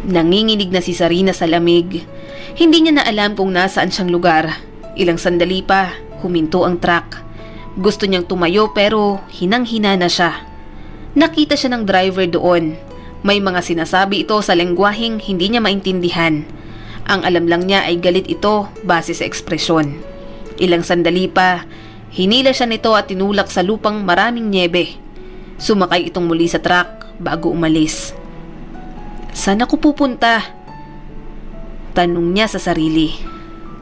Nanginginig na si Sarina sa lamig. Hindi niya na alam kung nasaan siyang lugar. Ilang sandali pa, huminto ang truck. Gusto niyang tumayo pero hinang-hina na siya. Nakita siya ng driver doon. May mga sinasabi ito sa lengguwaheng hindi niya maintindihan. Ang alam lang niya ay galit ito base sa ekspresyon. Ilang sandali pa, hinila siya nito at tinulak sa lupang maraming niebe. Sumakay itong muli sa truck bago umalis. Saan ako pupunta? Tanong niya sa sarili.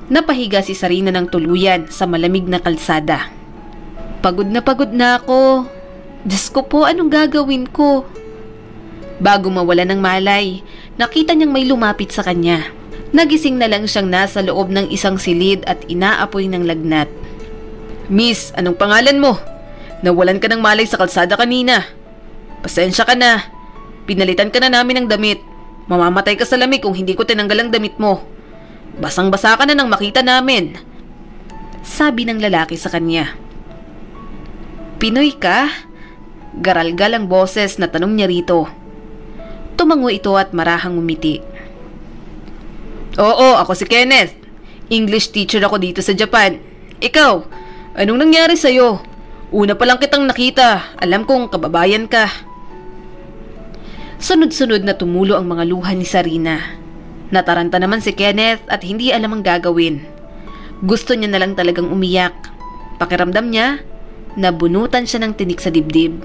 Napahiga si Sarina ng tuluyan sa malamig na kalsada. Pagod na ako. Diyos ko po, anong gagawin ko? Bago mawala ng malay, nakita niyang may lumapit sa kanya. Nagising na lang siyang nasa loob ng isang silid at inaapoy ng lagnat. Miss, anong pangalan mo? Nawalan ka ng malay sa kalsada kanina. Pasensya ka na. Pinalitan ka na namin ng damit. Mamamatay ka sa lamig kung hindi ko tinanggal ang damit mo. Basang-basa ka na nang makita namin. Sabi ng lalaki sa kanya. Pinoy ka? Garalgal ang boses na tanong niya rito. Tumango ito at marahang ngumiti. Oo, ako si Kenneth. English teacher ako dito sa Japan. Ikaw, anong nangyari sa'yo? Una pa lang kitang nakita, alam kong kababayan ka. Sunod-sunod na tumulo ang mga luha ni Sarina. Nataranta naman si Kenneth at hindi alam ang gagawin. Gusto niya na lang talagang umiyak. Pakiramdam niya, nabunutan siya ng tinik sa dibdib.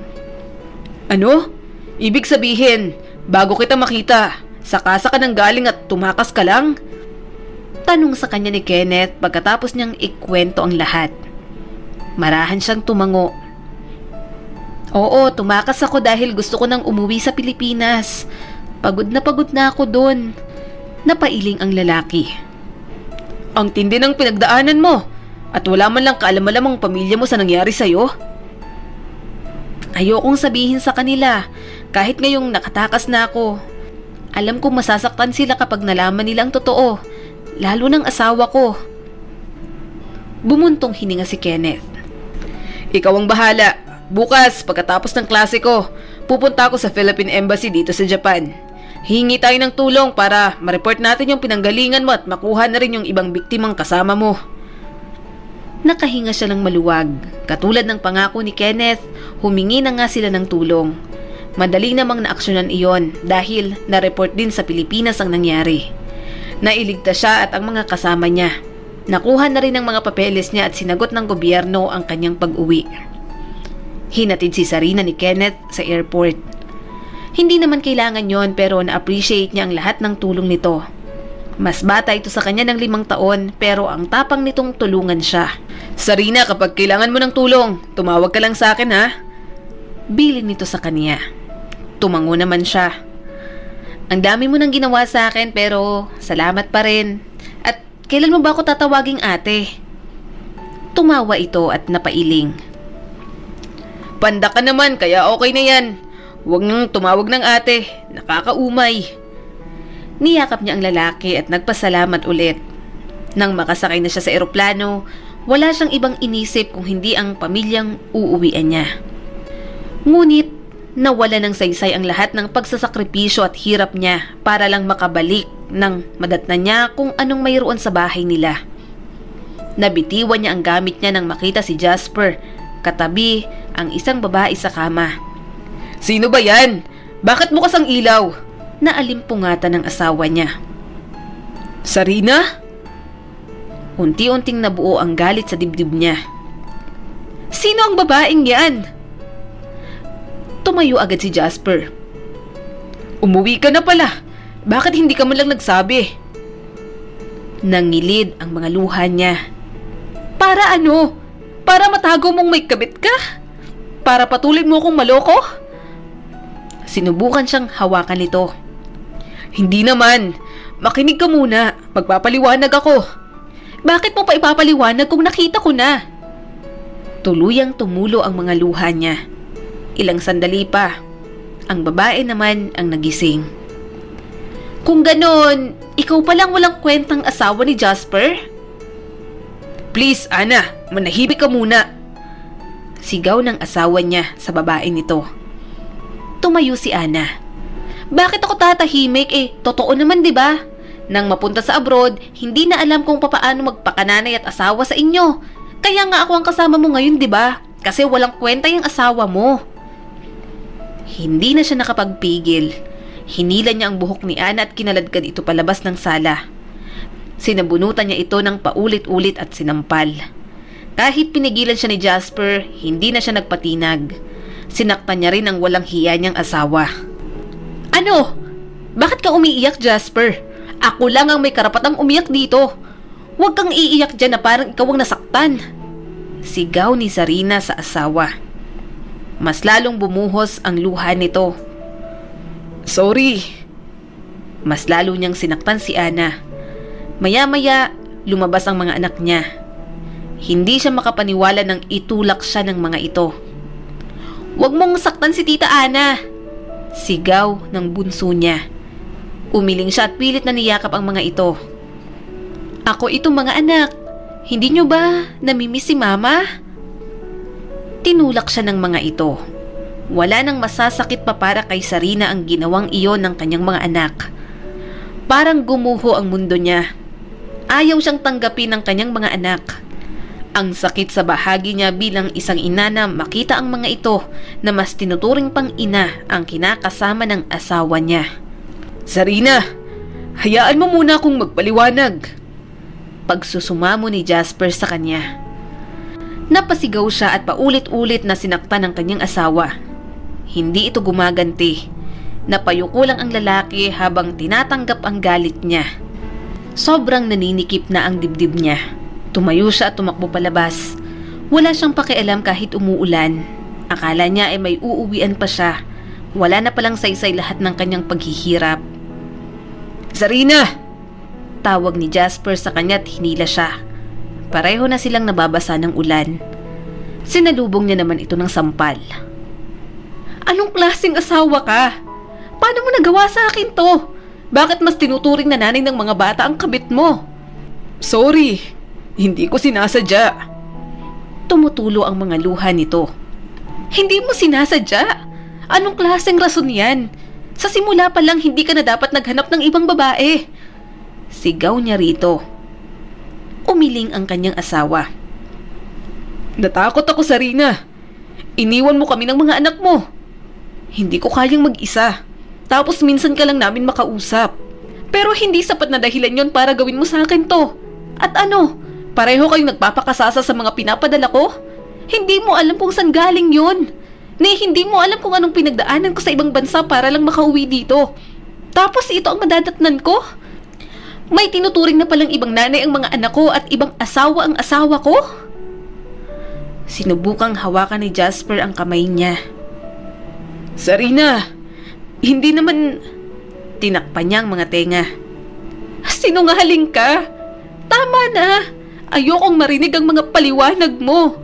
Ano? Ibig sabihin, bago kita makita, sa kasa ka nang galing at tumakas ka lang? Tanong sa kanya ni Kenneth pagkatapos niyang ikwento ang lahat. Marahan siyang tumango. Oo, tumakas ako dahil gusto ko nang umuwi sa Pilipinas. Pagod na ako doon. Napailing ang lalaki. Ang tindi ng pinagdaanan mo at wala man lang kaalam-alam ang pamilya mo sa nangyari sa'yo. Ayokong sabihin sa kanila kahit ngayong nakatakas na ako. Alam kong masasaktan sila kapag nalaman nila ang totoo, lalo ng asawa ko. Bumuntong hininga si Kenneth. Ikaw ang bahala. Bukas, pagkatapos ng klase ko, pupunta ako sa Philippine Embassy dito sa Japan. Hingi tayo ng tulong para ma-report natin yung pinanggalingan mo at makuha na rin yung ibang biktimang kasama mo. Nakahinga siya ng maluwag. Katulad ng pangako ni Kenneth, humingi na nga sila ng tulong. Madali namang naaksyonan iyon dahil na-report din sa Pilipinas ang nangyari. Nailigtas siya at ang mga kasama niya. Nakuha na rin ang mga papeles niya at sinagot ng gobyerno ang kanyang pag-uwi. Hinatid si Sarina ni Kenneth sa airport. Hindi naman kailangan yon pero na-appreciate niya ang lahat ng tulong nito. Mas bata ito sa kanya ng 5 taon pero ang tapang nitong tulungan siya. Sarina, kapag kailangan mo ng tulong, tumawag ka lang sa akin ha. Bilin nito sa kanya. Tumango naman siya. Ang dami mo nang ginawa sa akin pero salamat pa rin. At kailan mo ba ako tatawaging ate? Tumawa ito at napailing. Panda ka naman kaya okay na yan. Huwag nang tumawag ng ate. Nakakaumay. Niyakap niya ang lalaki at nagpasalamat ulit. Nang makasakay na siya sa eroplano, wala siyang ibang inisip kung hindi ang pamilyang uuwian niya. Ngunit nawala ng saysay ang lahat ng pagsasakripisyo at hirap niya para lang makabalik nang madatnan niya kung anong mayroon sa bahay nila. Nabitiwan niya ang gamit niya nang makita si Jasper, katabi ang isang babae sa kama. Sino ba yan? Bakit bukas ang ilaw? Naalimpungatan ng asawa niya. Sarina? Unti-unting nabuo ang galit sa dibdib niya. Sino ang babaeng yan? Tumayo agad si Jasper. Umuwi ka na pala. Bakit hindi ka man lang nagsabi? Nangilid ang mga luha niya. Para ano? Para matago mong may kabit ka? Para patuloy mo akong maloko? Sinubukan siyang hawakan nito. Hindi naman. Makinig ka muna. Magpapaliwanag ako. Bakit mo pa ipapaliwanag kung nakita ko na? Tuluyang tumulo ang mga luha niya. Ilang sandali pa. Ang babae naman ang nagising. Kung ganon, ikaw palang walang kwentang asawa ni Jasper? Please, Ana, manahimik ka muna. Sigaw ng asawa niya sa babae nito. Tumayo si Ana. Bakit ako tatahimik? Totoo naman 'di ba? Nang mapunta sa abroad, hindi na alam kung papaano magpakananay at asawa sa inyo. Kaya nga ako ang kasama mo ngayon 'di ba? Kasi walang kwenta yung asawa mo. Hindi na siya nakapagpigil. Hinila niya ang buhok ni Ana at kinaladkad ito palabas ng sala. Sinabunutan niya ito ng paulit-ulit at sinampal. Kahit pinigilan siya ni Jasper, hindi na siya nagpatinag. Sinaktan niya rin ang walang hiya niyang asawa. Ano? Bakit ka umiiyak, Jasper? Ako lang ang may karapatang umiyak dito. Huwag kang iiyak dyan na parang ikaw ang nasaktan. Sigaw ni Sarina sa asawa. Mas lalong bumuhos ang luha nito. Sorry. Mas lalo niyang sinaktan si Ana. Maya-maya, lumabas ang mga anak niya. Hindi siya makapaniwala nang itulak siya ng mga ito. Huwag mong saktan si Tita Ana! Sigaw ng bunso niya. Umiling siya at pilit na niyakap ang mga ito. Ako itong mga anak. Hindi niyo ba namimiss si Mama? Tinulak siya ng mga ito. Wala nang masasakit pa para kay Sarina ang ginawang iyon ng kanyang mga anak. Parang gumuho ang mundo niya. Ayaw siyang tanggapin ng kanyang mga anak. Ang sakit sa bahagi niya bilang isang ina na makita ang mga ito na mas tinuturing pang ina ang kinakasama ng asawa niya. Sarina, hayaan mo muna akong magpaliwanag. Pagsusumamo ni Jasper sa kanya. Napasigaw siya at paulit-ulit na sinaktan ng kanyang asawa. Hindi ito gumaganti. Napayuko lang ang lalaki habang tinatanggap ang galit niya. Sobrang naninikip na ang dibdib niya. Tumayo siya at tumakbo palabas. Wala siyang pakialam kahit umuulan. Akala niya ay may uuwian pa siya. Wala na palang saysay lahat ng kanyang paghihirap. Sarina! Tawag ni Jasper sa kanya at hinila siya. Pareho na silang nababasa ng ulan. Sinalubong niya naman ito ng sampal. Anong klaseng asawa ka? Paano mo nagawa sa akin to? Bakit mas tinuturing na nanay ng mga bata ang kabit mo? Sorry, hindi ko sinasadya. Tumutulo ang mga luha nito. Hindi mo sinasadya? Anong klaseng rason yan? Sa simula pa lang hindi ka na dapat naghanap ng ibang babae. Sigaw niya rito. Umiling ang kanyang asawa. Natakot ako, Sarina. Iniwan mo kami ng mga anak mo. Hindi ko kayang mag-isa. Tapos minsan ka lang namin makausap. Pero hindi sapat na dahilan yon para gawin mo sa akin to. At ano, pareho kayong nagpapakasasa sa mga pinapadala ko? Hindi mo alam kung saan galing yon. Hindi mo alam kung anong pinagdaanan ko sa ibang bansa para lang makauwi dito. Tapos ito ang madadatnan ko? May tinuturing na palang ibang nanay ang mga anak ko at ibang asawa ang asawa ko? Sinubukang hawakan ni Jasper ang kamay niya. Sarina, hindi naman... Tinakpan niya ang mga tenga. Sinungaling ka? Tama na. Ayokong marinig ang mga paliwanag mo.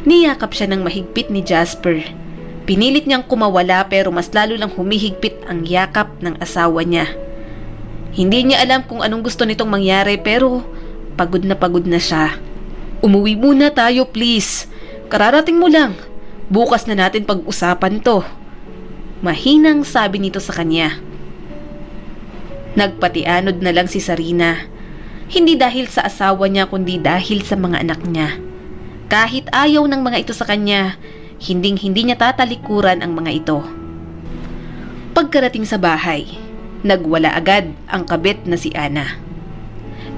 Niyakap siya ng mahigpit ni Jasper. Pinilit niyang kumawala pero mas lalo lang humihigpit ang yakap ng asawa niya. Hindi niya alam kung anong gusto nitong mangyari pero pagod na siya. Umuwi muna tayo please. Kararating mo lang. Bukas na natin pag-usapan to. Mahinang sabi nito sa kanya. Nagpatianod na lang si Sarina. Hindi dahil sa asawa niya kundi dahil sa mga anak niya. Kahit ayaw ng mga ito sa kanya, hindi niya tatalikuran ang mga ito. Pagkarating sa bahay, nagwala agad ang kabit na si Ana.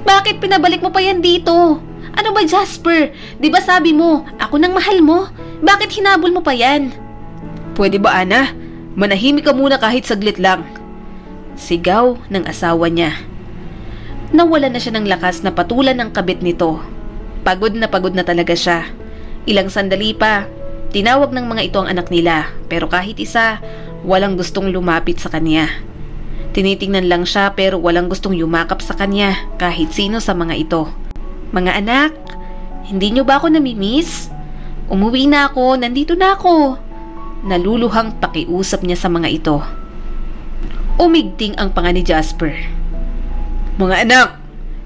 Bakit pinabalik mo pa yan dito? Ano ba, Jasper? Di ba sabi mo, ako nang mahal mo? Bakit hinabol mo pa yan? Pwede ba, Ana? Manahimik ka muna kahit saglit lang. Sigaw ng asawa niya. Nawala na siya ng lakas na patulan ng kabit nito. Pagod na talaga siya. Ilang sandali pa, tinawag ng mga ito ang anak nila, pero kahit isa, walang gustong lumapit sa kanya. Tinitingnan lang siya pero walang gustong yumakap sa kanya kahit sino sa mga ito. Mga anak, hindi niyo ba ako namimiss? Umuwi na ako, nandito na ako. Naluluhang pakiusap niya sa mga ito. Umigting ang panga ni Jasper. Mga anak,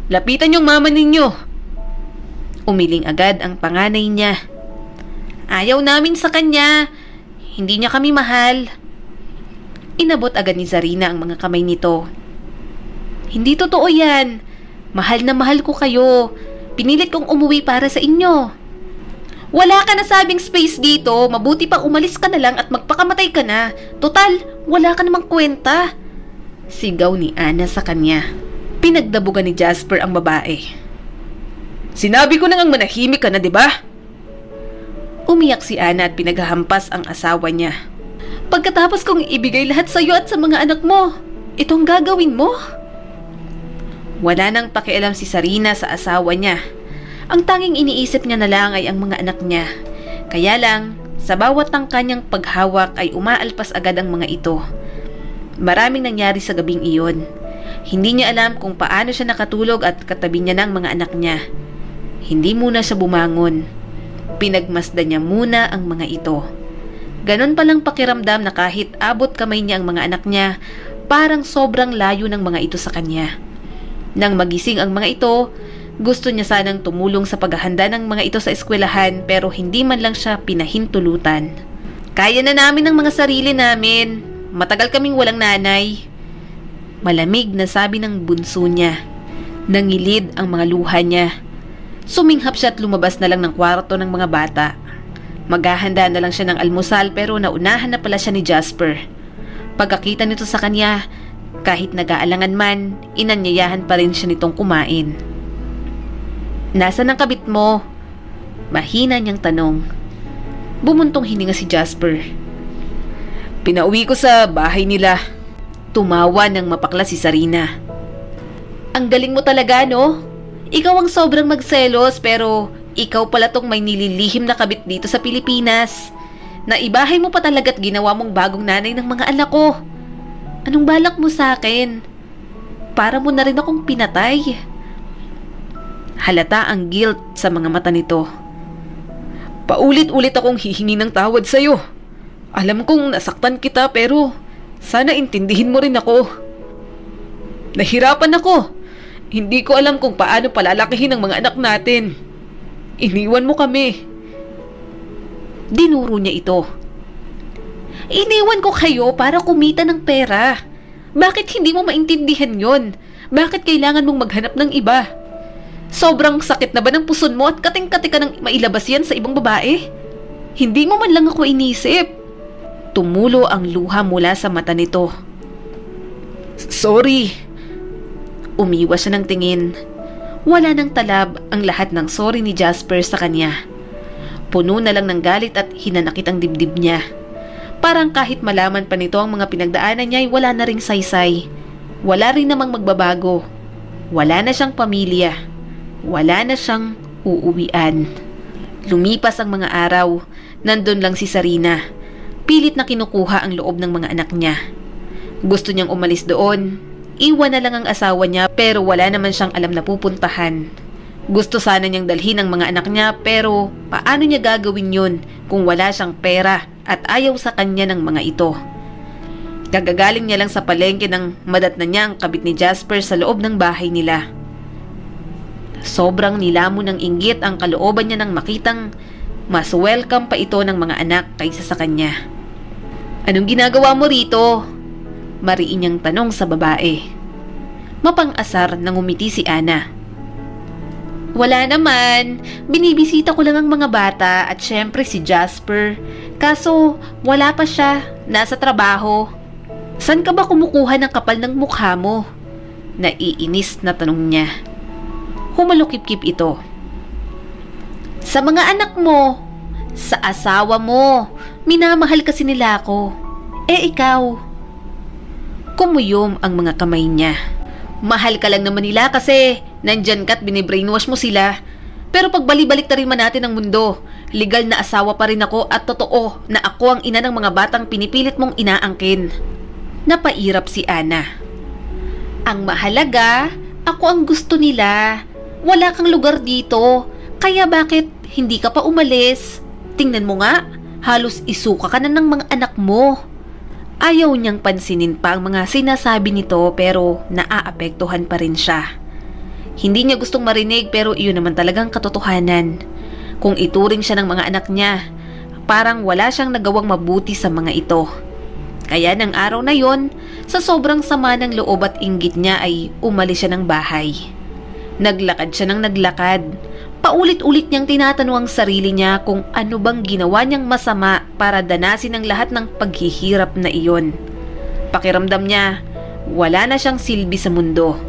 lapitan yung mama ninyo. Umiling agad ang panganay niya. Ayaw namin sa kanya. Hindi niya kami mahal. Inabot agad ni Zarina ang mga kamay nito. Hindi totoo yan. Mahal na mahal ko kayo. Pinilit kong umuwi para sa inyo. Wala ka na sabing space dito. Mabuti pang umalis ka na lang at magpakamatay ka na. Total, wala ka namang kwenta. Sigaw ni Ana sa kanya. Pinagdabugan ni Jasper ang babae. Sinabi ko nang manahimik ka na, di ba? Umiyak si Ana at pinaghahampas ang asawa niya. Pagkatapos kong ibigay lahat sa iyo at sa mga anak mo, itong gagawin mo? Wala nang pakialam si Sarina sa asawa niya. Ang tanging iniisip niya na lang ay ang mga anak niya. Kaya lang, sa bawat ng kanyang paghawak ay umaalpas agad ang mga ito. Maraming nangyari sa gabing iyon. Hindi niya alam kung paano siya nakatulog at katabi niya ng mga anak niya. Hindi muna siya bumangon. Pinagmasdan niya muna ang mga ito. Ganon palang pakiramdam na kahit abot kamay niya ang mga anak niya, parang sobrang layo ng mga ito sa kanya. Nang magising ang mga ito, gusto niya sanang tumulong sa paghahanda ng mga ito sa eskwelahan pero hindi man lang siya pinahintulutan. Kaya na namin ng mga sarili namin. Matagal kaming walang nanay. Malamig na sabi ng bunso niya. Nangilid ang mga luha niya. Suminghap siya at lumabas na lang ng kwarto ng mga bata. Maghahanda na lang siya ng almusal pero naunahan na pala siya ni Jasper. Pagkakita nito sa kanya, kahit nag-aalangan man, inanyayahan pa rin siya nitong kumain. Nasaan ang kabit mo? Mahina niyang tanong. Bumuntong hininga si Jasper. Pinauwi ko sa bahay nila. Tumawa ng mapakla si Sarina. Ang galing mo talaga, no? Ikaw ang sobrang magselos pero ikaw pala tong may nililihim na kabit dito sa Pilipinas. Naibahay mo pa talaga't ginawa mong bagong nanay ng mga anak ko. Anong balak mo sa akin? Para mo na rin akong pinatay. Halata ang guilt sa mga mata nito. Paulit-ulit akong hihingi ng tawad sa'yo. Alam kong nasaktan kita pero sana intindihin mo rin ako. Nahirapan ako. Hindi ko alam kung paano palalakihin ang mga anak natin. Iniwan mo kami. Dinuro niya ito. Iniwan ko kayo para kumita ng pera. Bakit hindi mo maintindihan yon? Bakit kailangan mong maghanap ng iba? Sobrang sakit na ba ng puson mo at kating-kati ka nang mailabas yan sa ibang babae? Hindi mo man lang ako inisip. Tumulo ang luha mula sa mata nito. Sorry. Umiwas siya ng tingin. Wala nang talab ang lahat ng sorry ni Jasper sa kanya. Puno na lang ng galit at hinanakit ang dibdib niya. Parang kahit malaman pa nito ang mga pinagdaanan niya ay wala na ring saysay. Wala rin namang magbabago. Wala na siyang pamilya. Wala na siyang uuwian. Lumipas ang mga araw. Nandun lang si Sarina. Pilit na kinukuha ang loob ng mga anak niya. Gusto niyang umalis doon. Iwan na lang ang asawa niya pero wala naman siyang alam na pupuntahan. Gusto sana niyang dalhin ang mga anak niya pero paano niya gagawin yun kung wala siyang pera at ayaw sa kanya ng mga ito. Kagagaling niya lang sa palengke nang madatnan niya ang kabit ni Jasper sa loob ng bahay nila. Sobrang nilamon ng inggit ang kalooban niya nang makitang mas welcome pa ito ng mga anak kaysa sa kanya. Anong ginagawa mo rito? Mariin niyang tanong sa babae. Mapang-asar nang umiti si Ana. Wala naman. Binibisita ko lang ang mga bata at syempre si Jasper. Kaso wala pa siya. Nasa trabaho. San ka ba kumukuha ng kapal ng mukha mo? Naiinis na tanong niya. Humalukip-kip ito. Sa mga anak mo. Sa asawa mo. Minamahal kasi nila ako. Ikaw. Kumuyom ang mga kamay niya. Mahal ka lang naman nila kasi nandyan ka at binibrainwash mo sila. Pero pag bali-balik na rin man natin ang mundo, legal na asawa pa rin ako at totoo na ako ang ina ng mga batang pinipilit mong inaangkin. Napairap si Ana. Ang mahalaga, ako ang gusto nila. Wala kang lugar dito. Kaya bakit hindi ka pa umalis? Tingnan mo nga, halos isuka ka na ng mga anak mo. Ayaw niyang pansinin pa ang mga sinasabi nito pero naaapektuhan pa rin siya. Hindi niya gustong marinig pero iyon naman talagang katotohanan. Kung ituring siya ng mga anak niya, parang wala siyang nagawang mabuti sa mga ito. Kaya ng araw na yon, sa sobrang sama ng loob at inggit niya ay umalis siya ng bahay. Naglakad siya ng naglakad. Paulit-ulit niyang tinatanong ang sarili niya kung ano bang ginawa niyang masama para danasin ang lahat ng paghihirap na iyon. Pakiramdam niya, wala na siyang silbi sa mundo.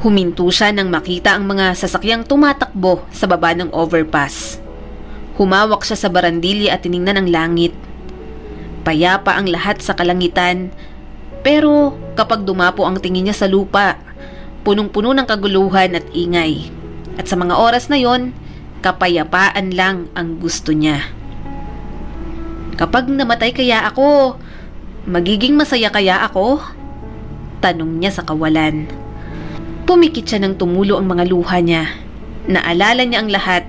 Huminto siya nang makita ang mga sasakyang tumatakbo sa baba ng overpass. Humawak siya sa barandilya at tiningnan ang langit. Payapa ang lahat sa kalangitan, pero kapag dumapo ang tingin niya sa lupa, punong-puno ng kaguluhan at ingay. At sa mga oras na yon, kapayapaan lang ang gusto niya. Kapag namatay kaya ako, magiging masaya kaya ako? Tanong niya sa kawalan. Pumikit siya nang tumulo ang mga luha niya. Naalala niya ang lahat.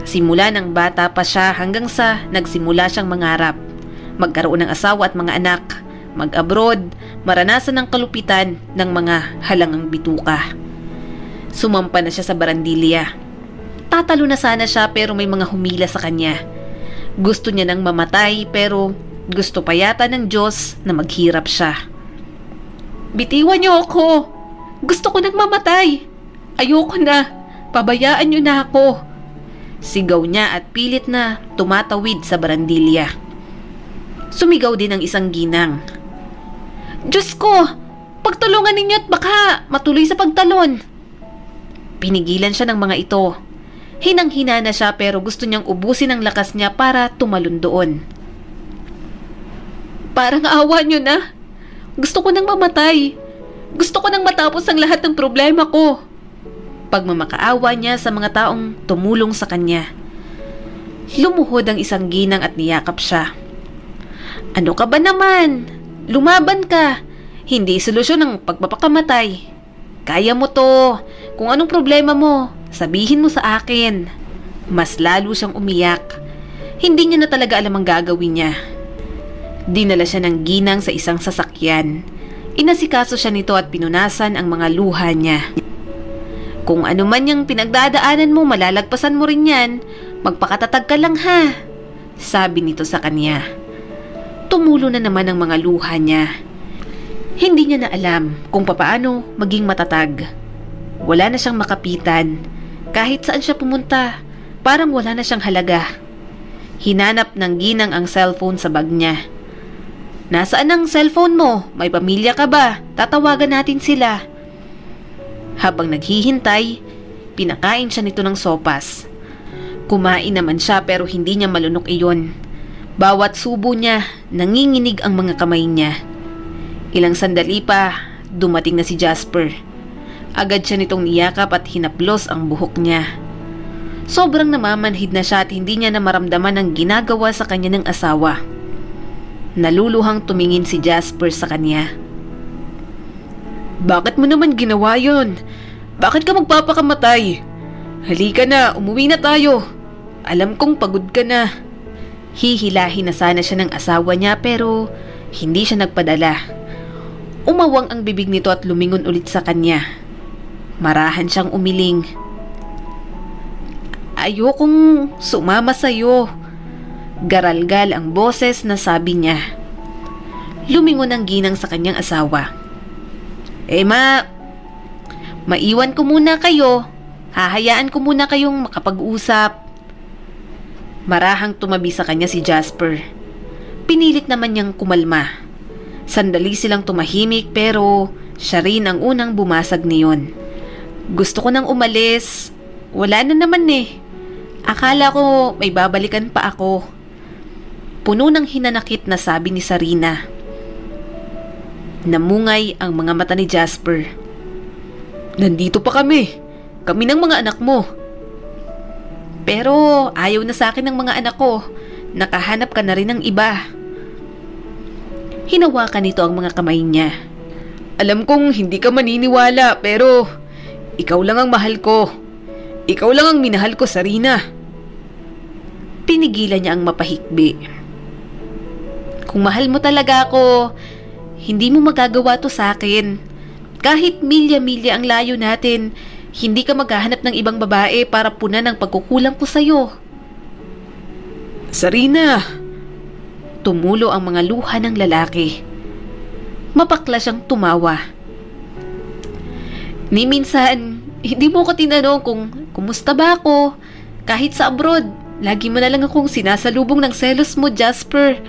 Simula ng bata pa siya hanggang sa nagsimula siyang mangarap. Magkaroon ng asawa at mga anak, mag-abroad, maranasan ng kalupitan ng mga halangang bituka. Sumampa na siya sa barandilya. Tatalo na sana siya pero may mga humila sa kanya. Gusto niya nang mamatay pero gusto pa yata ng Diyos na maghirap siya. Bitiwan niyo ako! Gusto ko nang mamatay! Ayoko na! Pabayaan niyo na ako! Sigaw niya at pilit na tumatawid sa barandilya. Sumigaw din ang isang ginang. Diyos ko! Pagtulungan ninyo at baka matuloy sa pagtalon! Pinigilan siya ng mga ito. Hinang-hina na siya pero gusto niyang ubusin ang lakas niya para tumalon doon. Parang awa niyo na! Gusto ko nang mamatay! Gusto ko nang matapos ang lahat ng problema ko! Pagmamakaawa niya sa mga taong tumulong sa kanya. Lumuhod ang isang ginang at niyakap siya. Ano ka ba naman? Lumaban ka! Hindi solusyon ang pagpapakamatay. Kaya mo to. Kung anong problema mo, sabihin mo sa akin. Mas lalo siyang umiyak. Hindi niya na talaga alam ang gagawin niya. Dinala siya ng ginang sa isang sasakyan. Inasikaso siya nito at pinunasan ang mga luha niya. Kung ano man yung pinagdadaanan mo, malalagpasan mo rin yan. Magpakatatag ka lang ha, sabi nito sa kanya. Tumulo na naman ang mga luha niya. Hindi niya na alam kung papaano maging matatag. Wala na siyang makapitan. Kahit saan siya pumunta, parang wala na siyang halaga. Hinanap ng ginang ang cellphone sa bag niya. Nasaan ang cellphone mo? May pamilya ka ba? Tatawagan natin sila. Habang naghihintay, pinakain siya nito ng sopas. Kumain naman siya pero hindi niya malunok iyon. Bawat subo niya, nanginginig ang mga kamay niya. Ilang sandali pa, dumating na si Jasper. Agad siya nitong niyakap at hinaplos ang buhok niya. Sobrang namamanhid na siya at hindi niya na maramdaman ang ginagawa sa kanya ng asawa. Naluluhang tumingin si Jasper sa kanya. Bakit mo naman ginawa yun? Bakit ka magpapakamatay? Halika na, umuwi na tayo. Alam kong pagod ka na. Hihilahin na sana siya ng asawa niya pero hindi siya nagpadala. Umawang ang bibig nito at lumingon ulit sa kanya. Marahan siyang umiling. Ayokong sumama sa'yo. Garalgal ang boses na sabi niya. Lumingon ang ginang sa kanyang asawa. Maiwan ko muna kayo. Hahayaan ko muna kayong makapag-usap. Marahang tumabi sa kanya si Jasper. Pinilit naman niyang kumalma. Sandali silang tumahimik pero siya rin ang unang bumasag niyon. Gusto ko nang umalis. Wala na naman eh. Akala ko may babalikan pa ako. Puno ng hinanakit na sabi ni Sarina. Namungay ang mga mata ni Jasper. Nandito pa kami. Kami ng mga anak mo. Pero ayaw na sa akin ng mga anak ko. Nakahanap ka na rin ng iba. Hinawakan nito ang mga kamay niya. Alam kong hindi ka maniniwala pero ikaw lang ang mahal ko. Ikaw lang ang minahal ko, Sarina. Pinigilan niya ang mapahikbi. Kung mahal mo talaga ako, hindi mo magagawa to sa akin. Kahit milya-milya ang layo natin, hindi ka maghahanap ng ibang babae para punan ang pagkukulang ko sa'yo. Sarina! Tumulo ang mga luha ng lalaki. Mapakla siyang tumawa. Ni minsan, hindi mo ko tinanong kung kumusta ba ako. Kahit sa abroad, lagi mo na lang akong sinasalubong ng selos mo, Jasper.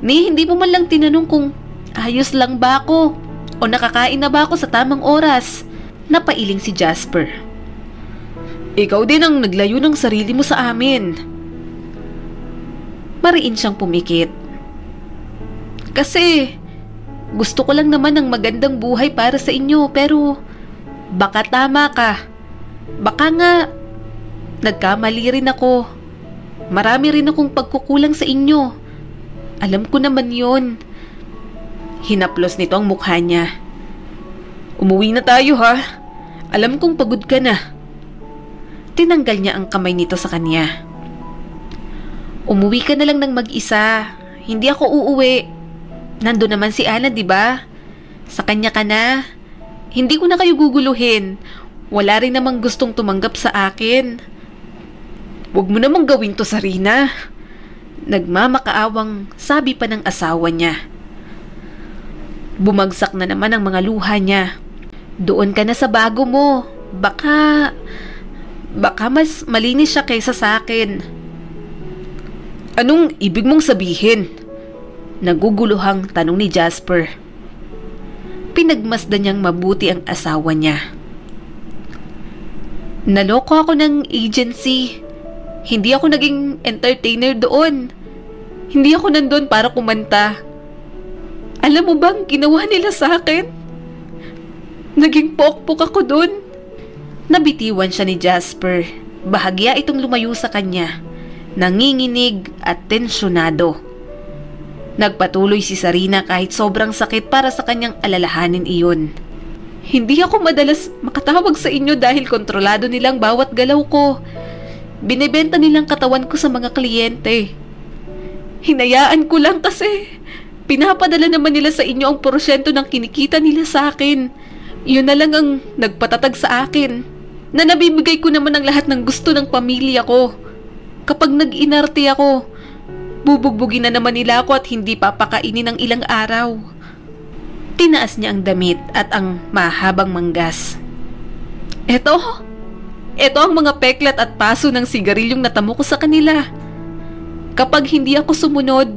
Ni hindi mo man lang tinanong kung ayos lang ba ako o nakakain na ba ako sa tamang oras. Napailing si Jasper. Ikaw din ang naglayo ng sarili mo sa amin. Mariin siyang pumikit. Kasi gusto ko lang naman ng magandang buhay para sa inyo pero baka tama ka. Baka nga nagkamali rin ako. Marami rin akong pagkukulang sa inyo. Alam ko naman yon. Hinaplos nito ang mukha niya. Umuwi na tayo ha. Alam kong pagod ka na. Tinanggal niya ang kamay nito sa kanya. Umuwi ka na lang ng mag-isa. Hindi ako uuwi. Nando naman si Ana, di ba? Sa kanya ka na. Hindi ko na kayo guguluhin. Wala rin namang gustong tumanggap sa akin. Huwag mo namang gawin to, Sarina. Nagmamakaawang sabi pa ng asawa niya. Bumagsak na naman ang mga luha niya. Doon ka na sa bago mo. Baka mas malinis siya kaysa sa akin. Anong ibig mong sabihin? Naguguluhang tanong ni Jasper. Pinagmasdan niyang mabuti ang asawa niya. Naloko ako ng agency. Hindi ako naging entertainer doon. Hindi ako nandun para kumanta. Alam mo bang ginawa nila sa akin? Naging pokpok ako doon. Nabitiwan siya ni Jasper. Bahagya itong lumayo sa kanya. Nanginginig at tensyonado. Nagpatuloy si Sarina kahit sobrang sakit para sa kanyang alalahanin iyon. Hindi ako madalas makatawag sa inyo dahil kontrolado nilang bawat galaw ko. Binebenta nilang katawan ko sa mga kliyente. Hinayaan ko lang kasi pinapadala naman nila sa inyo ang porsyento ng kinikita nila sa akin. Yun na lang ang nagpatatag sa akin na nabibigay ko naman ang lahat ng gusto ng pamilya ko. Kapag nag-inarte ako, bubugbugin na naman nila ako at hindi papakainin ng ilang araw. Tinaas niya ang damit at ang mahabang manggas. Ito ang mga peklat at paso ng sigarilyong natamo ko sa kanila. Kapag hindi ako sumunod,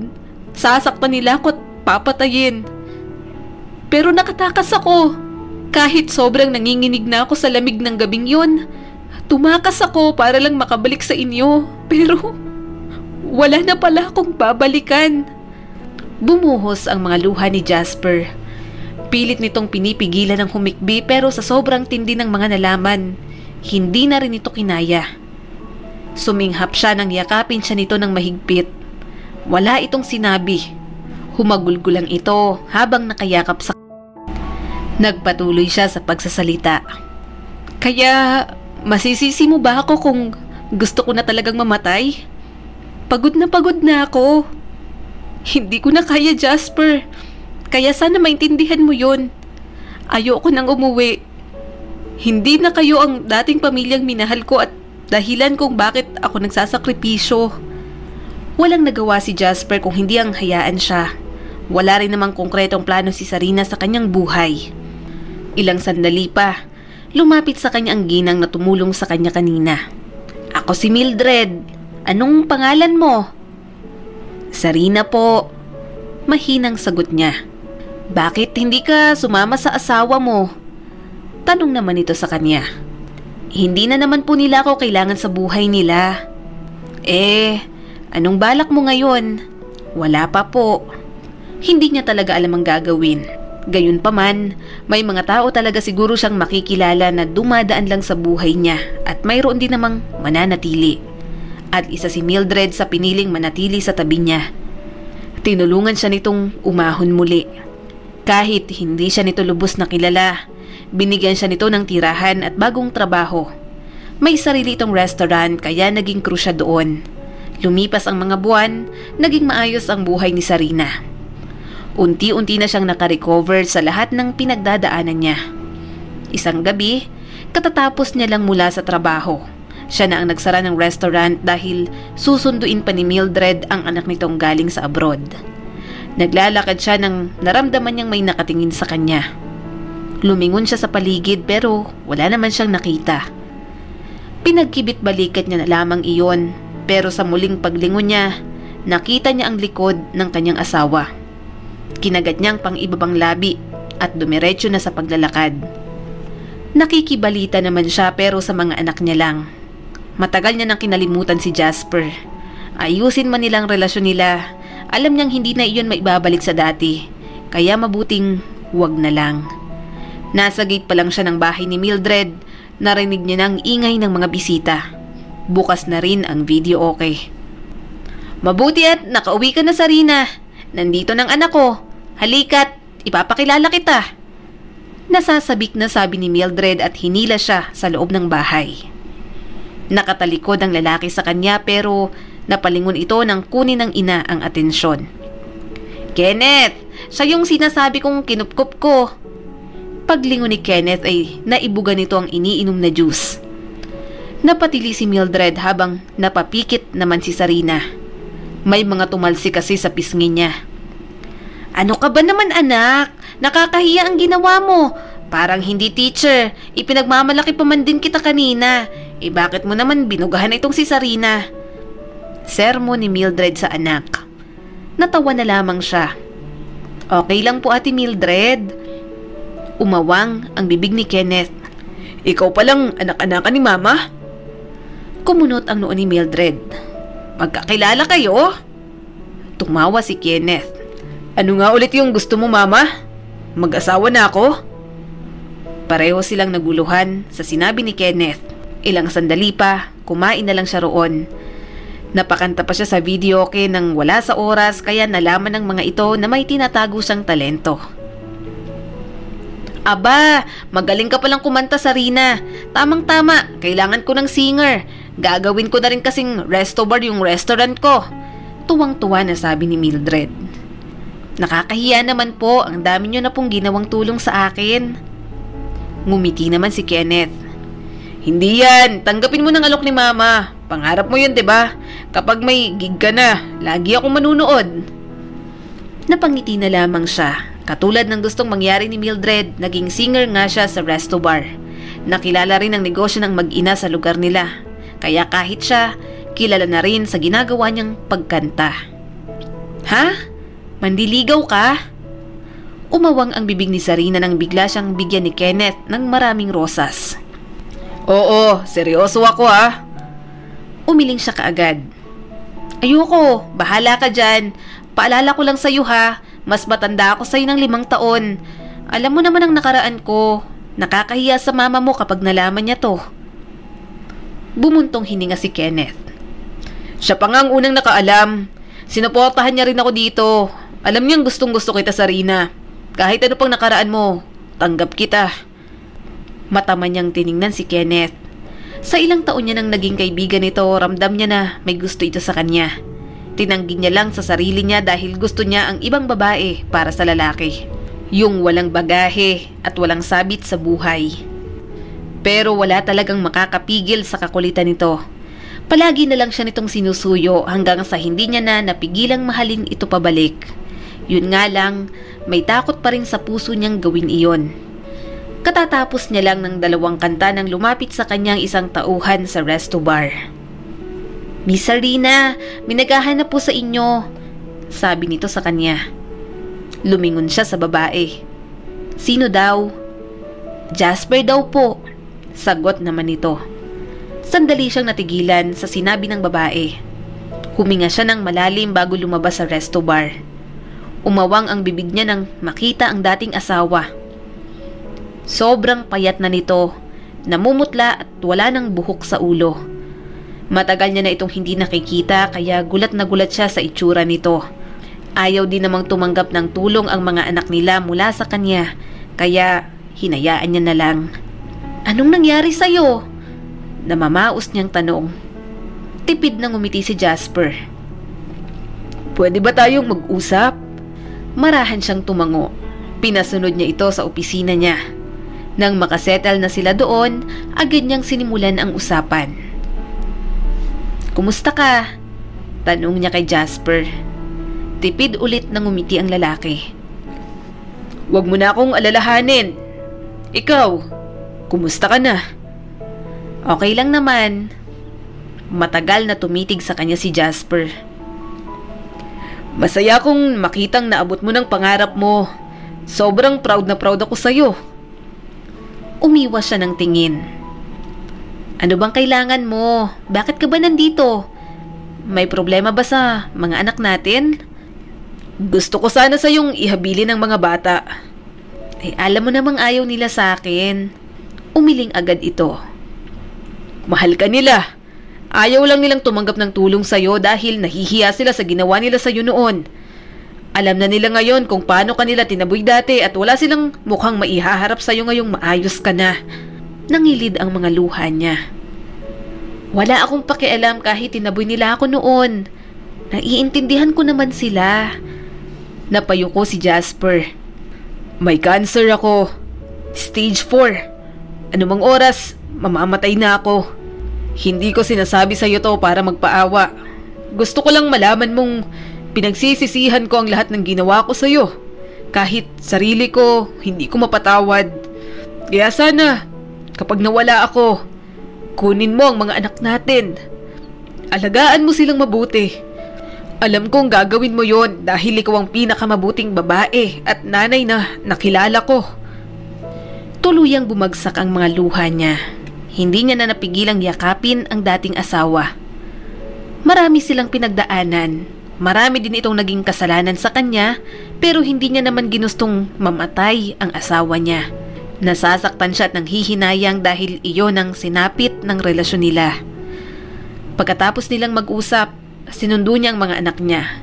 sasaktan nila ako at papatayin. Pero nakatakas ako. Kahit sobrang nanginginig na ako sa lamig ng gabing yon, tumakas ako para lang makabalik sa inyo. Pero wala na pala akong babalikan. Bumuhos ang mga luha ni Jasper. Pilit nitong pinipigilan ng humikbi pero sa sobrang tindi ng mga nalaman, hindi na rin ito kinaya. Suminghap siya nang yakapin siya nito ng mahigpit. Wala itong sinabi. Humagulgulang ito habang nakayakap sa Nagpatuloy siya sa pagsasalita. Kaya masisisi mo ba ako kung gusto ko na talagang mamatay? Pagod na ako. Hindi ko na kaya, Jasper. Kaya sana maintindihan mo yun. Ayoko nang umuwi. Hindi na kayo ang dating pamilyang minahal ko at dahilan kung bakit ako nagsasakripisyo. Walang nagawa si Jasper kung hindi ang hayaan siya. Wala rin namang konkretong plano si Sarina sa kanyang buhay. Ilang sandali pa, lumapit sa kanya ang ginang na tumulong sa kanya kanina. Ako si Mildred. Anong pangalan mo? Sarina po. Mahinang sagot niya. Bakit hindi ka sumama sa asawa mo? Tanong naman ito sa kanya. Hindi na naman po nila ako kailangan sa buhay nila. Anong balak mo ngayon? Wala pa po. Hindi niya talaga alam ang gagawin. Gayunpaman, may mga tao talaga siguro siyang makikilala na dumadaan lang sa buhay niya at mayroon din namang mananatili. At isa si Mildred sa piniling manatili sa tabi niya. Tinulungan siya nitong umahon muli. Kahit hindi siya nito lubos na kilala, binigyan siya nito ng tirahan at bagong trabaho. May sarili itong restaurant kaya naging crew siya doon. Lumipas ang mga buwan, naging maayos ang buhay ni Sarina. Unti-unti na siyang nakarecover sa lahat ng pinagdadaanan niya. Isang gabi, katatapos niya lang mula sa trabaho. Siya na ang nagsara ng restaurant dahil susunduin pa ni Mildred ang anak nitong galing sa abroad. Naglalakad siya nang naramdaman niyang may nakatingin sa kanya. Lumingon siya sa paligid pero wala naman siyang nakita. Pinagkibit-balikat niya na lamang iyon pero sa muling paglingon niya, nakita niya ang likod ng kanyang asawa. Kinagat niyang pang-ibabang labi at dumiretso na sa paglalakad. Nakikibalita naman siya pero sa mga anak niya lang. Matagal niya nang kinalimutan si Jasper. Ayusin man nilang relasyon nila, alam niyang hindi na iyon maibabalik sa dati, kaya mabuting huwag na lang. Nasa gate pa lang siya ng bahay ni Mildred, narinig niya ng ingay ng mga bisita. Bukas na rin ang video okay. Mabuti at nakauwi ka na, Sarina. Nandito ng anak ko. Halika't, ipapakilala kita. Nasasabik na sabi ni Mildred at hinila siya sa loob ng bahay. Nakatalikod ang lalaki sa kanya pero napalingon ito nang kunin ng ina ang atensyon. Kenneth, siya yung sinasabi kong kinupkup ko. Paglingon ni Kenneth ay naibuga nito ang iniinom na juice. Napatili si Mildred habang napapikit naman si Sarina. May mga tumalsi kasi sa pisngi niya. Ano ka ba naman anak? Nakakahiya ang ginawa mo. Parang hindi teacher. Ipinagmamalaki pa man din kita kanina. Bakit mo naman binugahan itong si Sarina? Sermo ni Mildred sa anak. Natawa na lamang siya. Okay lang po Ate Mildred. Umawang ang bibig ni Kenneth. Ikaw palang anak-anakan ni Mama? Kumunot ang noo ni Mildred. Magkakilala kayo? Tumawa si Kenneth. Ano nga ulit yung gusto mo Mama? Mag-asawa na ako? Pareho silang naguluhan sa sinabi ni Kenneth. Ilang sandali pa, kumain na lang siya roon. Napakanta pa siya sa videoke nang wala sa oras kaya nalaman ng mga ito na may tinatago siyang talento. Aba, magaling ka palang kumanta Sarina. Tamang-tama, kailangan ko ng singer. Gagawin ko na rin kasing resto bar yung restaurant ko. Tuwang-tuwa na sabi ni Mildred. Nakakahiya naman po, ang dami nyo na pong ginawang tulong sa akin. Ngumiti naman si Kenneth. Hindi yan, tanggapin mo ng alok ni Mama. Pangarap mo yun, 'di ba? Kapag may gig ka na, lagi akong manunood. Napangiti na lamang siya. Katulad ng gustong mangyari ni Mildred, naging singer nga siya sa resto bar. Nakilala rin ang negosyo ng mag-ina sa lugar nila. Kaya kahit siya, kilala na rin sa ginagawa niyang pagkanta. Ha? Mandiligaw ka? Umawang ang bibig ni Sarina nang bigla siyang bigyan ni Kenneth ng maraming rosas. Oo, seryoso ako ha. Umiling siya kaagad. Ayoko, bahala ka dyan. Paalala ko lang sa'yo ha, mas matanda ako sa'yo ng 5 taon. Alam mo naman ang nakaraan ko. Nakakahiya sa mama mo kapag nalaman niya to. Bumuntong hininga si Kenneth. Siya pa nga ang unang nakaalam. Sinuportahan niya rin ako dito. Alam niyang gustong-gusto kita Sarina. Kahit ano pang nakaraan mo, tanggap kita. Mata niyang tiningnan si Kenneth. Sa ilang taon niya nang naging kaibigan nito, ramdam niya na may gusto ito sa kanya. Tinanggi niya lang sa sarili niya dahil gusto niya ang ibang babae para sa lalaki. Yung walang bagahe at walang sabit sa buhay. Pero wala talagang makakapigil sa kakulitan nito. Palagi na lang siya nitong sinusuyo hanggang sa hindi niya na napigilang mahalin ito pabalik. Yun nga lang, may takot pa rin sa puso niyang gawin iyon. Katatapos niya lang ng 2 kanta nang lumapit sa kanyang isang tauhan sa resto bar. Miss Sarina, may naghahanap po sa inyo, sabi nito sa kanya. Lumingon siya sa babae. Sino daw? Jasper daw po, sagot naman nito. Sandali siyang natigilan sa sinabi ng babae. Huminga siya ng malalim bago lumabas sa resto bar. Umawang ang bibig niya nang makita ang dating asawa. Sobrang payat na nito, namumutla at wala ng buhok sa ulo. Matagal niya na itong hindi nakikita kaya gulat na gulat siya sa itsura nito. Ayaw din namang tumanggap ng tulong ang mga anak nila mula sa kanya, kaya hinayaan niya na lang. Anong nangyari sa'yo? Namamaos niyang tanong. Tipid na ngumiti si Jasper. Pwede ba tayong mag-usap? Marahan siyang tumango. Pinasunod niya ito sa opisina niya. Nang makasettle na sila doon, agad niyang sinimulan ang usapan. Kumusta ka? Tanong niya kay Jasper. Tipid ulit na ngumiti ang lalaki. Huwag mo na akong alalahanin. Ikaw, kumusta ka na? Okay lang naman. Matagal na tumitig sa kanya si Jasper. Masaya akong makitang naabot mo ng pangarap mo. Sobrang proud na proud ako sa'yo. Umiwas siya ng tingin. Ano bang kailangan mo? Bakit ka ba nandito? May problema ba sa mga anak natin? Gusto ko sana sa'yong ihabilin ng mga bata. Alam mo namang ayaw nila sa akin. Umiling agad ito. Mahal ka nila. Ayaw lang nilang tumanggap ng tulong sa'yo dahil nahihiya sila sa ginawa nila sa'yo noon. Alam na nila ngayon kung paano kanila tinaboy dati at wala silang mukhang maihaharap sa'yo ngayong maayos ka na. Nangilid ang mga luha niya. Wala akong pakialam kahit tinaboy nila ako noon. Naiintindihan ko naman sila. Napayuko si Jasper. May cancer ako. Stage 4. Anumang oras, mamamatay na ako. Hindi ko sinasabi sa'yo to para magpaawa. Gusto ko lang malaman mong pinagsisisihan ko ang lahat ng ginawa ko sa'yo. Kahit sarili ko, hindi ko mapatawad. Kaya sana, kapag nawala ako, kunin mo ang mga anak natin. Alagaan mo silang mabuti. Alam kong gagawin mo yon dahil ikaw ang pinakamabuting babae at nanay na nakilala ko. Tuluyang bumagsak ang mga luha niya. Hindi niya na napigilang yakapin ang dating asawa. Marami silang pinagdaanan. Marami din itong naging kasalanan sa kanya, pero hindi niya naman ginustong mamatay ang asawa niya. Nasasaktan siya at nanghihinayang dahil iyon ang sinapit ng relasyon nila. Pagkatapos nilang mag-usap, sinundo niya ang mga anak niya.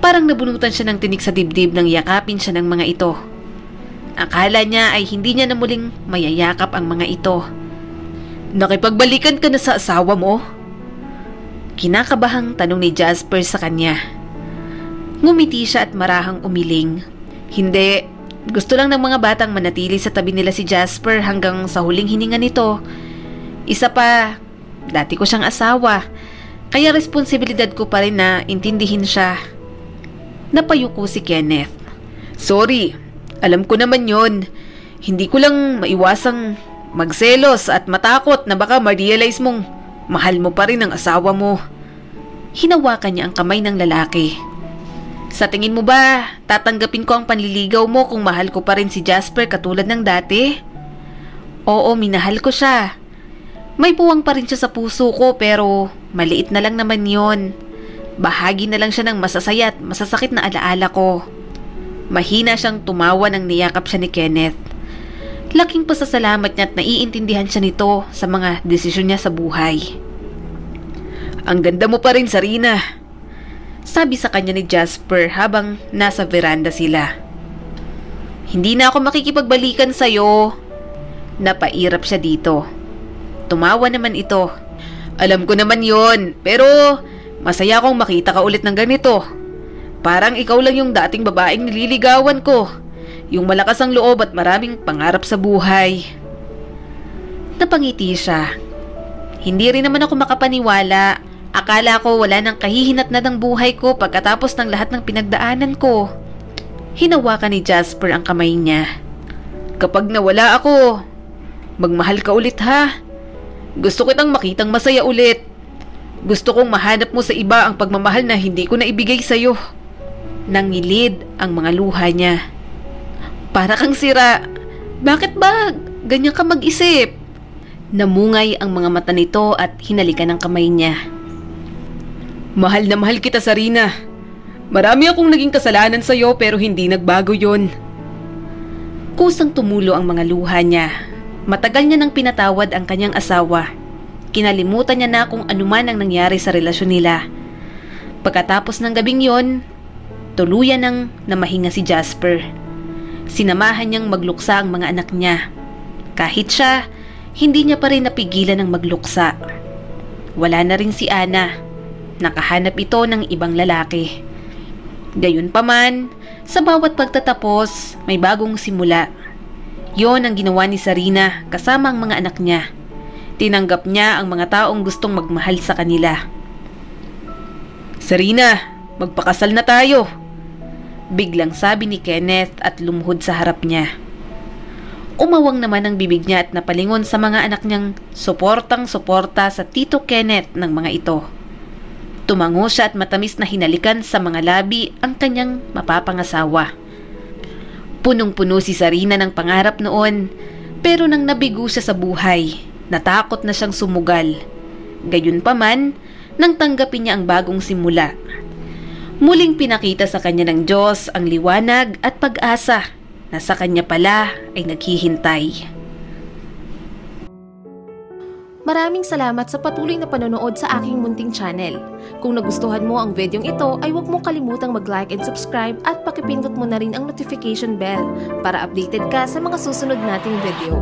Parang nabunutan siya ng tinik sa dibdib nang yakapin siya ng mga ito. Akala niya ay hindi niya na muling mayayakap ang mga ito. Nakipagbalikan ka na sa asawa mo? Kinakabahang tanong ni Jasper sa kanya. Ngumiti siya at marahang umiling. Hindi, gusto lang ng mga batang manatili sa tabi nila si Jasper hanggang sa huling hininga nito. Isa pa, dati ko siyang asawa, kaya responsibilidad ko pa rin na intindihin siya. Napayuko si Kenneth. Sorry, alam ko naman yon. Hindi ko lang maiwasang magselos at matakot na baka ma-realize mong mahal mo pa rin ang asawa mo. Hinawakan niya ang kamay ng lalaki. Sa tingin mo ba, tatanggapin ko ang panliligaw mo kung mahal ko pa rin si Jasper katulad ng dati? Oo, minahal ko siya. May puwang pa rin siya sa puso ko pero maliit na lang naman yon. Bahagi na lang siya ng masasaya at masasakit na alaala ko. Mahina siyang tumawa nang niyakap siya ni Kenneth. Laking pasasalamat niya at naiintindihan siya nito sa mga desisyon niya sa buhay. Ang ganda mo pa rin, Sarina, sabi sa kanya ni Jasper habang nasa veranda sila. Hindi na ako makikipagbalikan sa'yo. Napairap siya dito. Tumawa naman ito. Alam ko naman yon, pero masaya akong makita ka ulit ng ganito. Parang ikaw lang yung dating babaeng nililigawan ko. Yung malakas ang loob at maraming pangarap sa buhay. Napangiti siya. Hindi rin naman ako makapaniwala. Akala ko wala nang kahihinat na ng buhay ko pagkatapos ng lahat ng pinagdaanan ko. Hinawakan ni Jasper ang kamay niya. Kapag nawala ako, magmahal ka ulit ha. Gusto kitang makitang masaya ulit. Gusto kong mahanap mo sa iba ang pagmamahal na hindi ko na ibigay sa'yo. Nangilid ang mga luha niya. Para kang sira. Bakit ba ganyan ka mag-isip? Namungay ang mga mata nito at hinalikan ang kamay niya. Mahal na mahal kita, Sarina. Marami akong naging kasalanan sa'yo pero hindi nagbago yon. Kusang tumulo ang mga luha niya. Matagal niya nang pinatawad ang kanyang asawa. Kinalimutan niya na kung anuman ang nangyari sa relasyon nila. Pagkatapos ng gabing yon, tuluyan nang namahinga si Jasper. Sinamahan niyang magluksa ang mga anak niya. Kahit siya, hindi niya pa rin napigilan ng magluksa. Wala na rin si Ana. Nakahanap ito ng ibang lalaki. Gayunpaman, sa bawat pagtatapos, may bagong simula. Yon ang ginawa ni Sarina kasama ang mga anak niya. Tinanggap niya ang mga taong gustong magmahal sa kanila. Sarina, magpakasal na tayo. Biglang sabi ni Kenneth at lumuhod sa harap niya. Umawang naman ang bibig niya at napalingon sa mga anak niyang suportang-suporta sa Tito Kenneth ng mga ito. Tumango siya at matamis na hinalikan sa mga labi ang kanyang mapapangasawa. Punong-puno si Sarina ng pangarap noon, pero nang nabigo siya sa buhay, natakot na siyang sumugal. Gayunpaman, nang tanggapin niya ang bagong simula. Muling pinakita sa kanya ng Diyos ang liwanag at pag-asa na sa kanya pala ay naghihintay. Maraming salamat sa patuloy na panonood sa aking munting channel. Kung nagustuhan mo ang videong ito ay huwag mong kalimutang mag-like and subscribe at pakipindot mo na rin ang notification bell para updated ka sa mga susunod nating video.